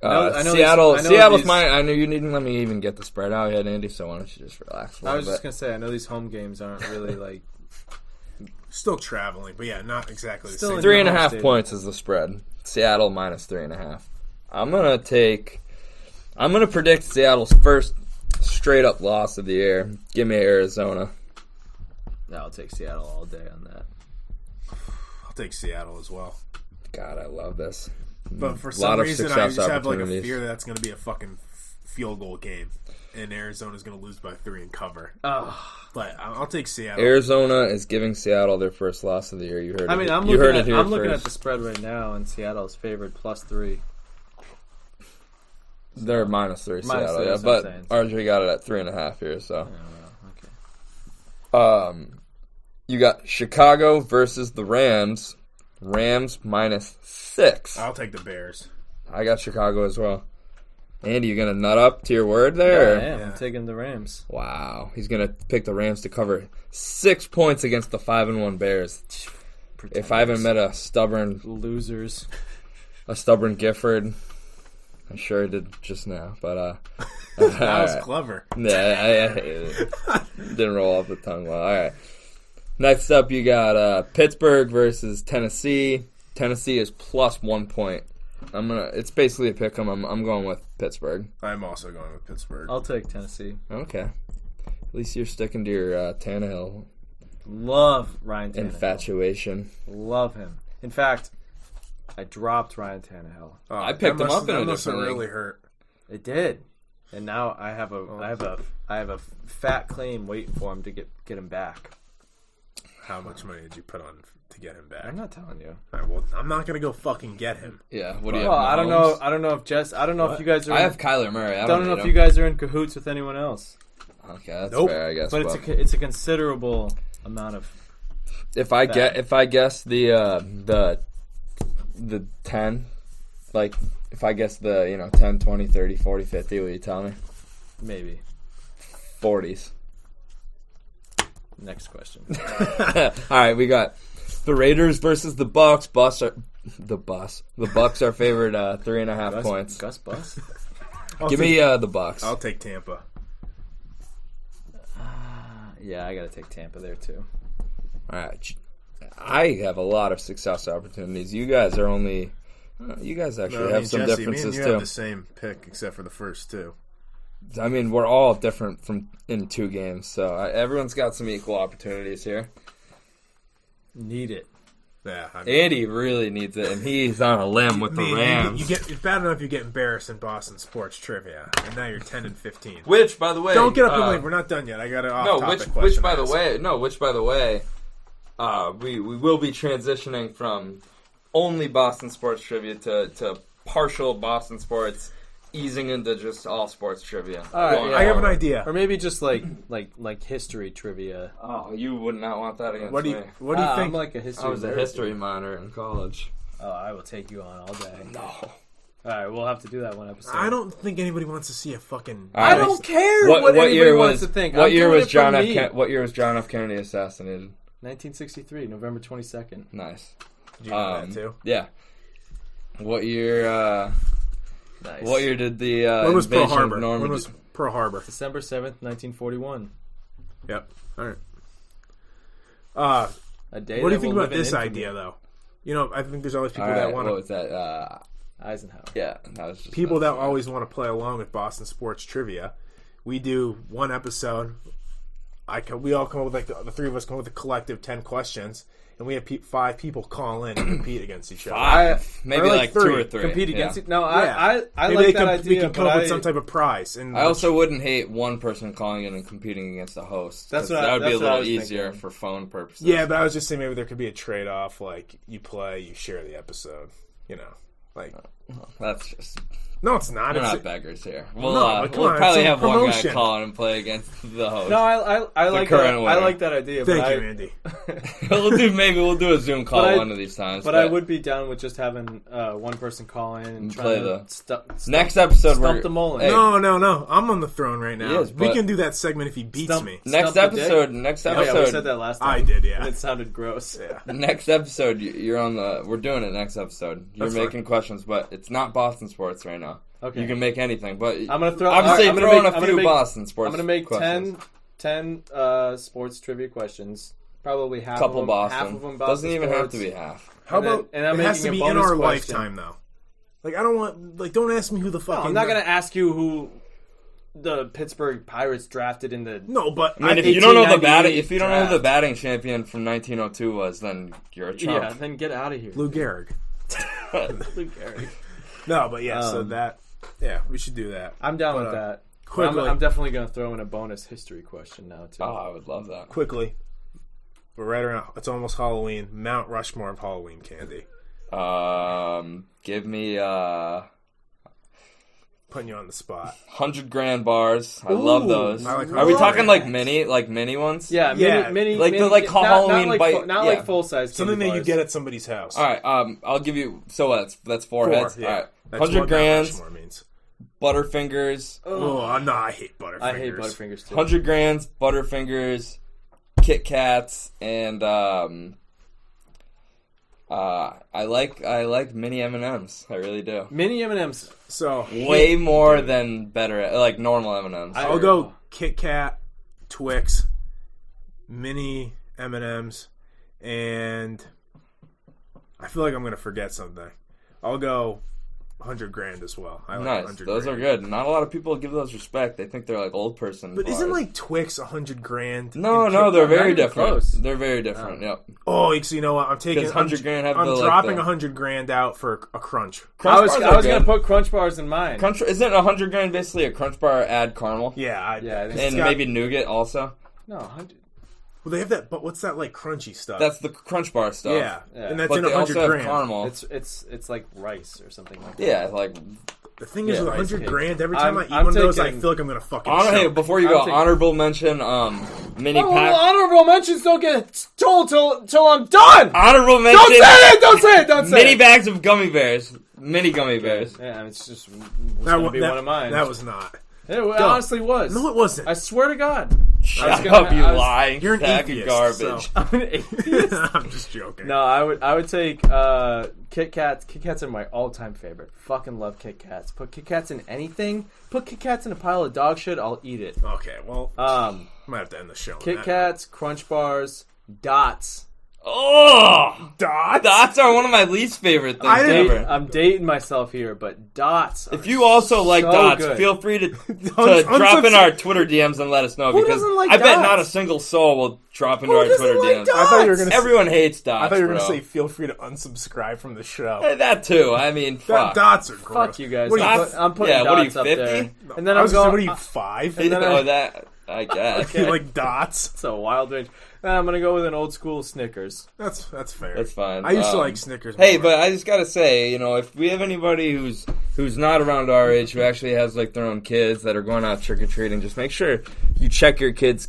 [SPEAKER 2] I know
[SPEAKER 1] Seattle's mine. I know you didn't let me even get the spread out yet, Andy. So why don't you just relax?
[SPEAKER 2] I was just gonna say, I know these home games aren't really like
[SPEAKER 3] still traveling, but yeah, not exactly the same.
[SPEAKER 1] 3.5 points is the spread. Seattle minus 3.5. I'm gonna predict Seattle's first straight up loss of the year. Give me Arizona.
[SPEAKER 2] No, I'll take Seattle all day on that.
[SPEAKER 3] I'll take Seattle as well.
[SPEAKER 1] God, I love this.
[SPEAKER 3] But for some reason, I just have like a fear that's going to be a fucking field goal game, and Arizona's going to lose by 3 and cover. But I'll take Seattle.
[SPEAKER 1] Arizona is giving Seattle their first loss of the year. You heard it.
[SPEAKER 2] I'm looking at the spread right now, and Seattle's favored plus 3.
[SPEAKER 1] They're -3 Seattle, yeah.
[SPEAKER 2] that's what
[SPEAKER 1] But
[SPEAKER 2] I'm saying.
[SPEAKER 1] RJ got it at 3.5 here, so.
[SPEAKER 2] Oh, okay.
[SPEAKER 1] You got Chicago versus the Rams. Rams -6.
[SPEAKER 3] I'll take the Bears.
[SPEAKER 1] I got Chicago as well. Andy, you gonna nut up to your word there?
[SPEAKER 2] Yeah, I am.
[SPEAKER 3] Yeah.
[SPEAKER 2] I'm taking the Rams.
[SPEAKER 1] Wow, he's gonna pick the Rams to cover 6 points against the 5-1 Bears. If I haven't met a stubborn
[SPEAKER 2] losers,
[SPEAKER 1] Gifford, I sure did just now. But
[SPEAKER 3] That was clever.
[SPEAKER 1] Yeah, I didn't roll off the tongue well. All right. Next up, you got Pittsburgh versus Tennessee. Tennessee is +1 point. It's basically a pick 'em. I'm going with Pittsburgh.
[SPEAKER 3] I'm also going with Pittsburgh.
[SPEAKER 2] I'll take Tennessee.
[SPEAKER 1] Okay. At least you're sticking to your Tannehill
[SPEAKER 2] Love Ryan Tannehill.
[SPEAKER 1] infatuation.
[SPEAKER 2] Love him. In fact, I dropped Ryan Tannehill.
[SPEAKER 3] Oh,
[SPEAKER 1] I picked him up in a
[SPEAKER 3] that must have
[SPEAKER 1] different
[SPEAKER 3] really
[SPEAKER 1] league.
[SPEAKER 3] hurt.
[SPEAKER 2] It did, and now I have a fat claim waiting for him to get him back.
[SPEAKER 3] How much money did you put on to get him back?
[SPEAKER 2] I'm not telling you.
[SPEAKER 3] All right, well, I'm not gonna go fucking get him.
[SPEAKER 1] Yeah. What do you
[SPEAKER 2] Well,
[SPEAKER 1] have?
[SPEAKER 2] I don't know. I don't know if Jess. I don't know if you guys are.
[SPEAKER 1] I have Kyler Murray.
[SPEAKER 2] I don't know if you guys are in cahoots with anyone else.
[SPEAKER 1] Okay, that's
[SPEAKER 3] Nope.
[SPEAKER 1] fair, I guess.
[SPEAKER 2] But it's a considerable amount of.
[SPEAKER 1] if I guess the 10, like if I guess the 10, 20, 30, 40, 50, will you tell me?
[SPEAKER 2] Maybe.
[SPEAKER 1] 40s.
[SPEAKER 2] Next question.
[SPEAKER 1] All right, we got the Raiders versus the Bucks. The Bucks are favored 3.5 points.
[SPEAKER 2] Gus Bus?
[SPEAKER 1] Give me the Bucks.
[SPEAKER 3] I'll take Tampa.
[SPEAKER 2] Yeah, I got to take Tampa there too.
[SPEAKER 1] All right, I have a lot of success opportunities. You guys are only. You guys actually have some
[SPEAKER 3] Jesse,
[SPEAKER 1] differences
[SPEAKER 3] me and you
[SPEAKER 1] too.
[SPEAKER 3] have the same pick except for the first two.
[SPEAKER 1] I mean, we're all different in 2 games, so everyone's got some equal opportunities here.
[SPEAKER 2] Need it.
[SPEAKER 3] Yeah, I mean,
[SPEAKER 1] Andy really needs it, and he's on a limb with the Rams.
[SPEAKER 3] it's bad enough you get embarrassed in Boston sports trivia, and now you're 10-15.
[SPEAKER 1] Which, by the way,
[SPEAKER 3] Don't get up and leave. We're not done yet. I got an off-topic question.
[SPEAKER 1] which, by the way, we will be transitioning from only Boston sports trivia to partial Boston sports, easing into just all sports trivia.
[SPEAKER 2] All right,
[SPEAKER 1] Going
[SPEAKER 2] yeah.
[SPEAKER 3] I have an
[SPEAKER 1] forward.
[SPEAKER 3] idea.
[SPEAKER 2] Or maybe just like history trivia.
[SPEAKER 1] Oh, you would not want that against
[SPEAKER 3] What do
[SPEAKER 1] me.
[SPEAKER 3] you think?
[SPEAKER 2] I'm like a history.
[SPEAKER 1] I was a
[SPEAKER 2] nerd.
[SPEAKER 1] history minor in college.
[SPEAKER 2] Oh, I will take you on all day.
[SPEAKER 1] No.
[SPEAKER 2] All right, we'll have to do that one episode.
[SPEAKER 3] I don't think anybody wants to see a fucking.
[SPEAKER 1] All
[SPEAKER 2] I
[SPEAKER 1] right.
[SPEAKER 2] don't care
[SPEAKER 1] What
[SPEAKER 2] anybody
[SPEAKER 1] year
[SPEAKER 2] wants
[SPEAKER 1] was
[SPEAKER 2] to think.
[SPEAKER 1] what
[SPEAKER 2] I'm
[SPEAKER 1] year
[SPEAKER 2] doing
[SPEAKER 1] was
[SPEAKER 2] it
[SPEAKER 1] John
[SPEAKER 2] for
[SPEAKER 1] F.
[SPEAKER 2] me.
[SPEAKER 1] What year was John F. Kennedy assassinated?
[SPEAKER 2] 1963, November 22nd.
[SPEAKER 1] Nice.
[SPEAKER 3] Did you know that too?
[SPEAKER 1] Yeah. What year?
[SPEAKER 2] Nice.
[SPEAKER 1] What year did the
[SPEAKER 3] When was Pearl
[SPEAKER 1] invasion of
[SPEAKER 3] Harbor?
[SPEAKER 1] Normandy?
[SPEAKER 3] When was Pearl Harbor?
[SPEAKER 2] December 7th, 1941.
[SPEAKER 3] Yep. All right.
[SPEAKER 2] A day.
[SPEAKER 3] What do you
[SPEAKER 2] that
[SPEAKER 3] think
[SPEAKER 2] will
[SPEAKER 3] about
[SPEAKER 2] live in
[SPEAKER 3] this
[SPEAKER 2] infamy.
[SPEAKER 3] idea, though? I think there's always people
[SPEAKER 1] All
[SPEAKER 3] that
[SPEAKER 1] right,
[SPEAKER 3] want
[SPEAKER 1] what
[SPEAKER 3] to.
[SPEAKER 1] was that?
[SPEAKER 2] Eisenhower.
[SPEAKER 1] Yeah, that was just
[SPEAKER 3] People that always want to play along with Boston sports trivia. We do one episode. We all come up with the 3 of us come up with a collective 10 questions, and we have 5 people call in and compete against each other.
[SPEAKER 1] 5, maybe
[SPEAKER 3] or
[SPEAKER 1] like 2 or 3.
[SPEAKER 2] Compete against
[SPEAKER 1] yeah.
[SPEAKER 2] it. No,
[SPEAKER 3] Yeah.
[SPEAKER 2] I
[SPEAKER 3] Maybe
[SPEAKER 2] like that idea.
[SPEAKER 3] we can come
[SPEAKER 2] but
[SPEAKER 3] up with some type of prize. And
[SPEAKER 1] I also wouldn't hate one person calling in and competing against a host.
[SPEAKER 2] That's
[SPEAKER 1] 'cause
[SPEAKER 2] what I-
[SPEAKER 1] that would be a
[SPEAKER 2] that's what I
[SPEAKER 1] little
[SPEAKER 2] was
[SPEAKER 1] easier
[SPEAKER 2] thinking.
[SPEAKER 1] for phone purposes.
[SPEAKER 3] yeah, but I was just saying maybe there could be a trade off, like you play, you share the episode.
[SPEAKER 1] That's just
[SPEAKER 3] No, it's not.
[SPEAKER 1] we're
[SPEAKER 3] It's
[SPEAKER 1] not beggars here. We'll,
[SPEAKER 3] but come
[SPEAKER 1] we'll
[SPEAKER 3] on,
[SPEAKER 1] probably
[SPEAKER 3] it's a
[SPEAKER 1] have one guy
[SPEAKER 3] promotion.
[SPEAKER 1] call in and play against the host.
[SPEAKER 2] No, I like that.
[SPEAKER 1] current
[SPEAKER 2] I
[SPEAKER 1] winner.
[SPEAKER 2] like that idea.
[SPEAKER 3] Thank
[SPEAKER 2] but
[SPEAKER 3] you, Andy.
[SPEAKER 1] Maybe we'll do a Zoom call
[SPEAKER 2] But I-
[SPEAKER 1] one of these times.
[SPEAKER 2] But I would be down with just having one person call in and try
[SPEAKER 1] play
[SPEAKER 2] to
[SPEAKER 1] the- next episode.
[SPEAKER 2] stump
[SPEAKER 1] we're
[SPEAKER 2] the Mullen.
[SPEAKER 1] Hey,
[SPEAKER 3] No. I'm on the throne right now.
[SPEAKER 1] He is,
[SPEAKER 3] we
[SPEAKER 1] but-
[SPEAKER 3] can do that segment if he beats
[SPEAKER 2] Stump-
[SPEAKER 3] me.
[SPEAKER 1] Next
[SPEAKER 2] Stump the
[SPEAKER 1] episode.
[SPEAKER 2] dick?
[SPEAKER 1] Next
[SPEAKER 2] Oh, yeah, we
[SPEAKER 1] episode.
[SPEAKER 2] said that last time.
[SPEAKER 3] I did, yeah.
[SPEAKER 2] And it sounded gross.
[SPEAKER 3] Yeah.
[SPEAKER 1] Next episode, you're on the. We're doing it next episode. You're
[SPEAKER 3] That's
[SPEAKER 1] making questions, but it's not Boston sports right now.
[SPEAKER 2] Okay.
[SPEAKER 1] You can make anything, but
[SPEAKER 2] I'm gonna throw.
[SPEAKER 1] obviously
[SPEAKER 2] I'm gonna
[SPEAKER 1] throw in
[SPEAKER 2] make-
[SPEAKER 1] a
[SPEAKER 2] I'm
[SPEAKER 1] few
[SPEAKER 2] gonna make-
[SPEAKER 1] Boston sports.
[SPEAKER 2] I'm gonna make
[SPEAKER 1] questions.
[SPEAKER 2] 10 sports trivia questions. Probably half
[SPEAKER 1] Couple
[SPEAKER 2] of them.
[SPEAKER 1] Boston.
[SPEAKER 2] Half of them Boston
[SPEAKER 1] Doesn't even have
[SPEAKER 2] sports.
[SPEAKER 1] to be half.
[SPEAKER 3] How
[SPEAKER 2] And then-
[SPEAKER 3] about
[SPEAKER 2] and I'm
[SPEAKER 3] it has to
[SPEAKER 2] making
[SPEAKER 3] be
[SPEAKER 2] a
[SPEAKER 3] in
[SPEAKER 2] bonus
[SPEAKER 3] our
[SPEAKER 2] question.
[SPEAKER 3] lifetime, though? I don't want. Don't ask me who the fucking.
[SPEAKER 2] No, I'm not gonna ask you who the Pittsburgh Pirates drafted in the.
[SPEAKER 3] No, but
[SPEAKER 1] I mean, if you don't know the
[SPEAKER 2] 1898
[SPEAKER 1] if you don't know who the
[SPEAKER 2] draft.
[SPEAKER 1] batting champion from 1902 was, then you're a chump.
[SPEAKER 2] Yeah, then get out of here.
[SPEAKER 3] Lou Gehrig.
[SPEAKER 2] Lou Gehrig.
[SPEAKER 3] No, but yeah. So
[SPEAKER 2] Um,
[SPEAKER 3] that. Yeah, we should do that.
[SPEAKER 2] I'm down
[SPEAKER 3] But,
[SPEAKER 2] with that.
[SPEAKER 3] quickly.
[SPEAKER 2] I'm definitely gonna throw in a bonus history question now too.
[SPEAKER 1] Oh, I would love that.
[SPEAKER 3] Quickly. We're right around. It's almost Halloween. Mount Rushmore of Halloween candy.
[SPEAKER 1] Give me
[SPEAKER 3] putting you on the spot.
[SPEAKER 1] 100 grand bars. I love those.
[SPEAKER 3] I like
[SPEAKER 1] Are we talking
[SPEAKER 3] that.
[SPEAKER 1] like mini ones?
[SPEAKER 2] Yeah,
[SPEAKER 3] Yeah.
[SPEAKER 2] mini,
[SPEAKER 1] Like
[SPEAKER 2] mini,
[SPEAKER 1] the, like, Halloween
[SPEAKER 2] not
[SPEAKER 1] bite-
[SPEAKER 2] not
[SPEAKER 1] yeah.
[SPEAKER 2] like full size.
[SPEAKER 3] Something that you get at somebody's house.
[SPEAKER 1] All right. I'll give you. So that's four heads.
[SPEAKER 3] Yeah.
[SPEAKER 1] All right.
[SPEAKER 3] That's
[SPEAKER 1] 100
[SPEAKER 3] what
[SPEAKER 1] grand.
[SPEAKER 3] Mount Rushmore means.
[SPEAKER 1] Butterfingers.
[SPEAKER 3] Oh, no, I hate Butterfingers.
[SPEAKER 2] I hate Butterfingers too.
[SPEAKER 1] 100 grands. Butterfingers. Kit Kats and I like mini M&Ms. I really do.
[SPEAKER 2] Mini M&Ms.
[SPEAKER 3] So
[SPEAKER 1] Way more than better, like normal M&Ms.
[SPEAKER 3] I'll go Kit Kat, Twix, mini M&Ms, and I feel like I'm gonna forget something. I'll go 100 grand as well. I like
[SPEAKER 1] Nice.
[SPEAKER 3] 100
[SPEAKER 1] Those
[SPEAKER 3] grand.
[SPEAKER 1] are good. Not a lot of people give those respect. They think they're like old person.
[SPEAKER 3] But
[SPEAKER 1] bars.
[SPEAKER 3] isn't like Twix 100 grand?
[SPEAKER 1] No,
[SPEAKER 3] and
[SPEAKER 1] no,
[SPEAKER 3] Kit-
[SPEAKER 1] they're
[SPEAKER 2] not
[SPEAKER 1] very
[SPEAKER 2] even
[SPEAKER 1] different.
[SPEAKER 2] close.
[SPEAKER 1] They're very different. Yep.
[SPEAKER 3] Oh, so you know what? I'm taking
[SPEAKER 1] 'Cause 100 grand have
[SPEAKER 3] I'm
[SPEAKER 1] the, like,
[SPEAKER 3] dropping
[SPEAKER 1] the-
[SPEAKER 3] 100 grand out for a crunch.
[SPEAKER 2] I was
[SPEAKER 1] Crunch bars are
[SPEAKER 2] gonna
[SPEAKER 1] good.
[SPEAKER 2] put Crunch Bars in mine.
[SPEAKER 1] Crunch isn't 100 grand basically a Crunch bar add caramel
[SPEAKER 3] Yeah,
[SPEAKER 2] I think
[SPEAKER 1] and
[SPEAKER 3] it's got-
[SPEAKER 1] maybe nougat also.
[SPEAKER 2] No, 100.
[SPEAKER 3] Well, they have that, but what's that like crunchy stuff?
[SPEAKER 1] That's the Crunch bar stuff.
[SPEAKER 3] yeah,
[SPEAKER 2] Yeah.
[SPEAKER 3] and that's
[SPEAKER 1] but
[SPEAKER 3] in
[SPEAKER 1] they
[SPEAKER 3] 100
[SPEAKER 1] also have
[SPEAKER 3] grand.
[SPEAKER 1] caramel.
[SPEAKER 2] It's like rice or something like that.
[SPEAKER 1] Yeah, like
[SPEAKER 3] The thing is,
[SPEAKER 1] Yeah,
[SPEAKER 3] with
[SPEAKER 2] rice
[SPEAKER 3] 100
[SPEAKER 2] cake.
[SPEAKER 3] grand, every time
[SPEAKER 2] I'm
[SPEAKER 3] I eat one of those, I
[SPEAKER 2] taking-
[SPEAKER 3] feel like I'm gonna fucking.
[SPEAKER 1] hey,
[SPEAKER 3] choke.
[SPEAKER 1] before you
[SPEAKER 2] I'm
[SPEAKER 1] go,
[SPEAKER 2] taking-
[SPEAKER 1] honorable mention mini
[SPEAKER 2] Oh,
[SPEAKER 1] pack.
[SPEAKER 2] honorable mentions don't get told till I'm done.
[SPEAKER 1] Honorable mention.
[SPEAKER 2] Don't say it! Don't say it! Don't say
[SPEAKER 1] Mini
[SPEAKER 2] it!
[SPEAKER 1] bags of gummy bears. Mini gummy bears.
[SPEAKER 2] Yeah, it's just
[SPEAKER 3] that,
[SPEAKER 2] gonna be one of mine.
[SPEAKER 3] That was not.
[SPEAKER 2] It honestly was.
[SPEAKER 3] No, it wasn't.
[SPEAKER 2] I swear to God.
[SPEAKER 1] Shut
[SPEAKER 2] gonna-
[SPEAKER 1] up, you
[SPEAKER 2] I was-
[SPEAKER 1] lying
[SPEAKER 3] You're an
[SPEAKER 1] sack
[SPEAKER 3] atheist,
[SPEAKER 1] of
[SPEAKER 3] so-
[SPEAKER 1] garbage.
[SPEAKER 2] I'm an atheist.
[SPEAKER 3] I'm just joking.
[SPEAKER 2] No, I would take Kit Kats. Kit Kats are my all-time favorite. Fucking love Kit Kats. Put Kit Kats in anything. Put Kit Kats in a pile of dog shit. I'll eat it.
[SPEAKER 3] Okay, well, I might have to end the show. on
[SPEAKER 2] Kit
[SPEAKER 3] that.
[SPEAKER 2] Kats, Crunch Bars, Dots.
[SPEAKER 1] Oh,
[SPEAKER 3] Dots.
[SPEAKER 1] dots are one of my least favorite
[SPEAKER 3] I
[SPEAKER 1] things
[SPEAKER 3] didn't-
[SPEAKER 1] ever.
[SPEAKER 2] I'm dating myself here, but Dots.
[SPEAKER 1] If you also like
[SPEAKER 2] so
[SPEAKER 1] dots,
[SPEAKER 2] good.
[SPEAKER 1] feel free to drop in our Twitter DMs and let us know.
[SPEAKER 2] Who
[SPEAKER 1] Because
[SPEAKER 2] doesn't like
[SPEAKER 1] I bet
[SPEAKER 2] dots?
[SPEAKER 1] not a single soul will drop into
[SPEAKER 2] Who
[SPEAKER 1] our
[SPEAKER 2] doesn't
[SPEAKER 1] Twitter
[SPEAKER 2] like
[SPEAKER 1] DMs.
[SPEAKER 2] dots?
[SPEAKER 3] I thought you were gonna.
[SPEAKER 1] Everyone hates dots.
[SPEAKER 3] I thought you were gonna
[SPEAKER 1] bro.
[SPEAKER 3] say, "Feel free to unsubscribe from the show."
[SPEAKER 1] Hey, that too. I mean, fuck.
[SPEAKER 3] Dots are gross.
[SPEAKER 2] Fuck you guys.
[SPEAKER 3] What are you,
[SPEAKER 1] Dots-
[SPEAKER 2] I'm putting
[SPEAKER 1] yeah, what are you,
[SPEAKER 2] Dots up
[SPEAKER 1] 50?
[SPEAKER 2] there. And then
[SPEAKER 3] I
[SPEAKER 2] I'm
[SPEAKER 3] was gonna say,
[SPEAKER 2] going.
[SPEAKER 3] what are you, 5?
[SPEAKER 2] and then I-
[SPEAKER 1] Oh, that I guess.
[SPEAKER 3] You like dots?
[SPEAKER 2] It's a wild range. I'm gonna go with an old school Snickers.
[SPEAKER 3] That's fair.
[SPEAKER 1] That's fine.
[SPEAKER 3] I used to like Snickers.
[SPEAKER 1] Hey,
[SPEAKER 3] more.
[SPEAKER 1] but I just gotta say, if we have anybody who's not around our age who actually has like their own kids that are going out trick or treating, just make sure you check your kids'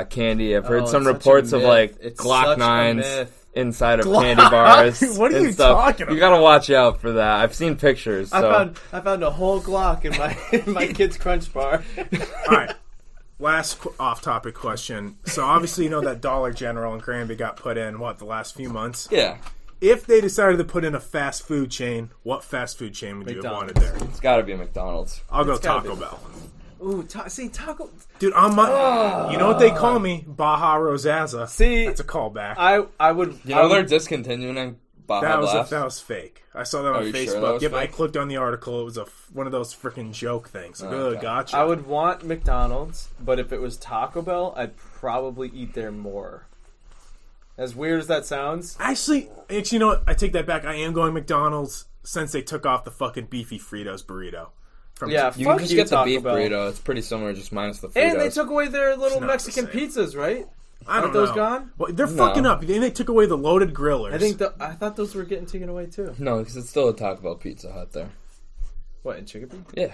[SPEAKER 1] candy. I've heard
[SPEAKER 2] Oh,
[SPEAKER 1] some
[SPEAKER 2] it's such a
[SPEAKER 1] reports of
[SPEAKER 2] myth.
[SPEAKER 1] like
[SPEAKER 2] It's
[SPEAKER 1] Glock
[SPEAKER 2] such a
[SPEAKER 1] 9s
[SPEAKER 2] myth.
[SPEAKER 1] inside of
[SPEAKER 3] Glock?
[SPEAKER 1] candy bars.
[SPEAKER 3] What are
[SPEAKER 1] and
[SPEAKER 3] you
[SPEAKER 1] stuff.
[SPEAKER 3] talking
[SPEAKER 1] You gotta watch out for that. I've seen pictures. So.
[SPEAKER 2] I found a whole Glock in my kid's Crunch Bar.
[SPEAKER 3] All right. Last off-topic question. So obviously, you know that Dollar General in Granby got put in the last few months.
[SPEAKER 1] Yeah,
[SPEAKER 3] If they decided to put in a fast food chain, what fast food chain would you have wanted there?
[SPEAKER 1] it's gotta be a McDonald's.
[SPEAKER 3] I'll go
[SPEAKER 2] gotta
[SPEAKER 3] Taco
[SPEAKER 2] be.
[SPEAKER 3] Bell.
[SPEAKER 2] Ooh, Taco.
[SPEAKER 3] Dude, on my, you know what they call me? Baja Rosaza.
[SPEAKER 2] See,
[SPEAKER 3] That's a callback.
[SPEAKER 2] I would.
[SPEAKER 1] You
[SPEAKER 2] I
[SPEAKER 1] know they're
[SPEAKER 2] would,
[SPEAKER 1] discontinuing Baja Blast.
[SPEAKER 3] That was fake. I saw that on
[SPEAKER 1] you
[SPEAKER 3] Facebook.
[SPEAKER 1] sure that was
[SPEAKER 3] Yep, I
[SPEAKER 1] fake?
[SPEAKER 3] clicked on the article. It was one of those freaking joke things. Like,
[SPEAKER 1] Okay.
[SPEAKER 3] gotcha.
[SPEAKER 2] I would want McDonald's, but if it was Taco Bell, I'd probably eat there more. As weird as that sounds.
[SPEAKER 3] Actually, you know what? I take that back. I am going McDonald's since they took off the fucking beefy Fritos burrito.
[SPEAKER 2] Yeah,
[SPEAKER 1] You
[SPEAKER 2] fuck
[SPEAKER 1] can just
[SPEAKER 2] you,
[SPEAKER 1] get the
[SPEAKER 2] Taco
[SPEAKER 1] beef
[SPEAKER 2] Bell.
[SPEAKER 1] burrito. It's pretty similar, just minus the Fritos.
[SPEAKER 2] And they took away their little
[SPEAKER 3] not the
[SPEAKER 2] Mexican
[SPEAKER 3] same.
[SPEAKER 2] pizzas, right?
[SPEAKER 3] I don't
[SPEAKER 2] Aren't those
[SPEAKER 3] know.
[SPEAKER 2] gone?
[SPEAKER 3] Well, they're
[SPEAKER 1] No.
[SPEAKER 3] fucking up. Then they took away the loaded grillers.
[SPEAKER 2] I thought those were getting taken away too.
[SPEAKER 1] No, because it's still a Taco Bell Pizza Hut there.
[SPEAKER 2] What, in Chicopee?
[SPEAKER 1] Yeah.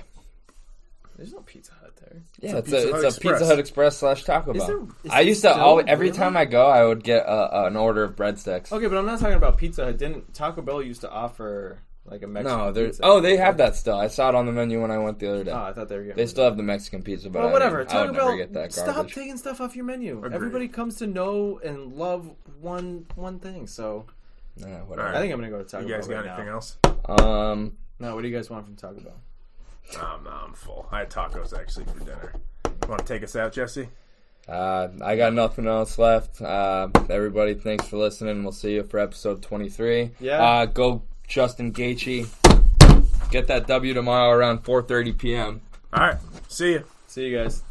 [SPEAKER 2] There's no Pizza Hut there.
[SPEAKER 1] Yeah, it's
[SPEAKER 3] Pizza Hut
[SPEAKER 1] a Pizza
[SPEAKER 3] Express.
[SPEAKER 1] Hut Express / Taco
[SPEAKER 2] Is
[SPEAKER 1] Bell.
[SPEAKER 2] there- is
[SPEAKER 1] I used
[SPEAKER 2] there
[SPEAKER 1] to
[SPEAKER 2] still?
[SPEAKER 1] every
[SPEAKER 2] Really?
[SPEAKER 1] time I go, I would get an order of breadsticks.
[SPEAKER 2] Okay, but I'm not talking about Pizza Hut. Didn't Taco Bell used to offer like a Mexican
[SPEAKER 1] No, there's
[SPEAKER 2] pizza?
[SPEAKER 1] they have that still. I saw it on the menu when I went the other day.
[SPEAKER 2] Oh, I thought they were getting
[SPEAKER 1] They still have the Mexican pizza, but
[SPEAKER 2] Well, whatever.
[SPEAKER 1] I would
[SPEAKER 2] Taco
[SPEAKER 1] never
[SPEAKER 2] Bell,
[SPEAKER 1] get that
[SPEAKER 2] stop
[SPEAKER 1] garbage.
[SPEAKER 2] taking stuff off your menu.
[SPEAKER 3] Agreed.
[SPEAKER 2] Everybody comes to know and love one thing. So
[SPEAKER 1] Nah,
[SPEAKER 3] All
[SPEAKER 1] whatever.
[SPEAKER 3] right.
[SPEAKER 2] I think I'm gonna go to Taco
[SPEAKER 3] You guys
[SPEAKER 2] Bell
[SPEAKER 3] got
[SPEAKER 2] right
[SPEAKER 3] anything
[SPEAKER 2] now.
[SPEAKER 3] else?
[SPEAKER 2] No, what do you guys want from Taco Bell?
[SPEAKER 3] No, I'm full. I had tacos actually for dinner. You want to take us out, Jesse?
[SPEAKER 1] I got nothing else left. Everybody, thanks for listening. We'll see you for episode 23.
[SPEAKER 2] Yeah.
[SPEAKER 1] Go Justin Gaethje. Get that W tomorrow around 4:30 p.m.
[SPEAKER 3] All right. See you.
[SPEAKER 2] See you guys.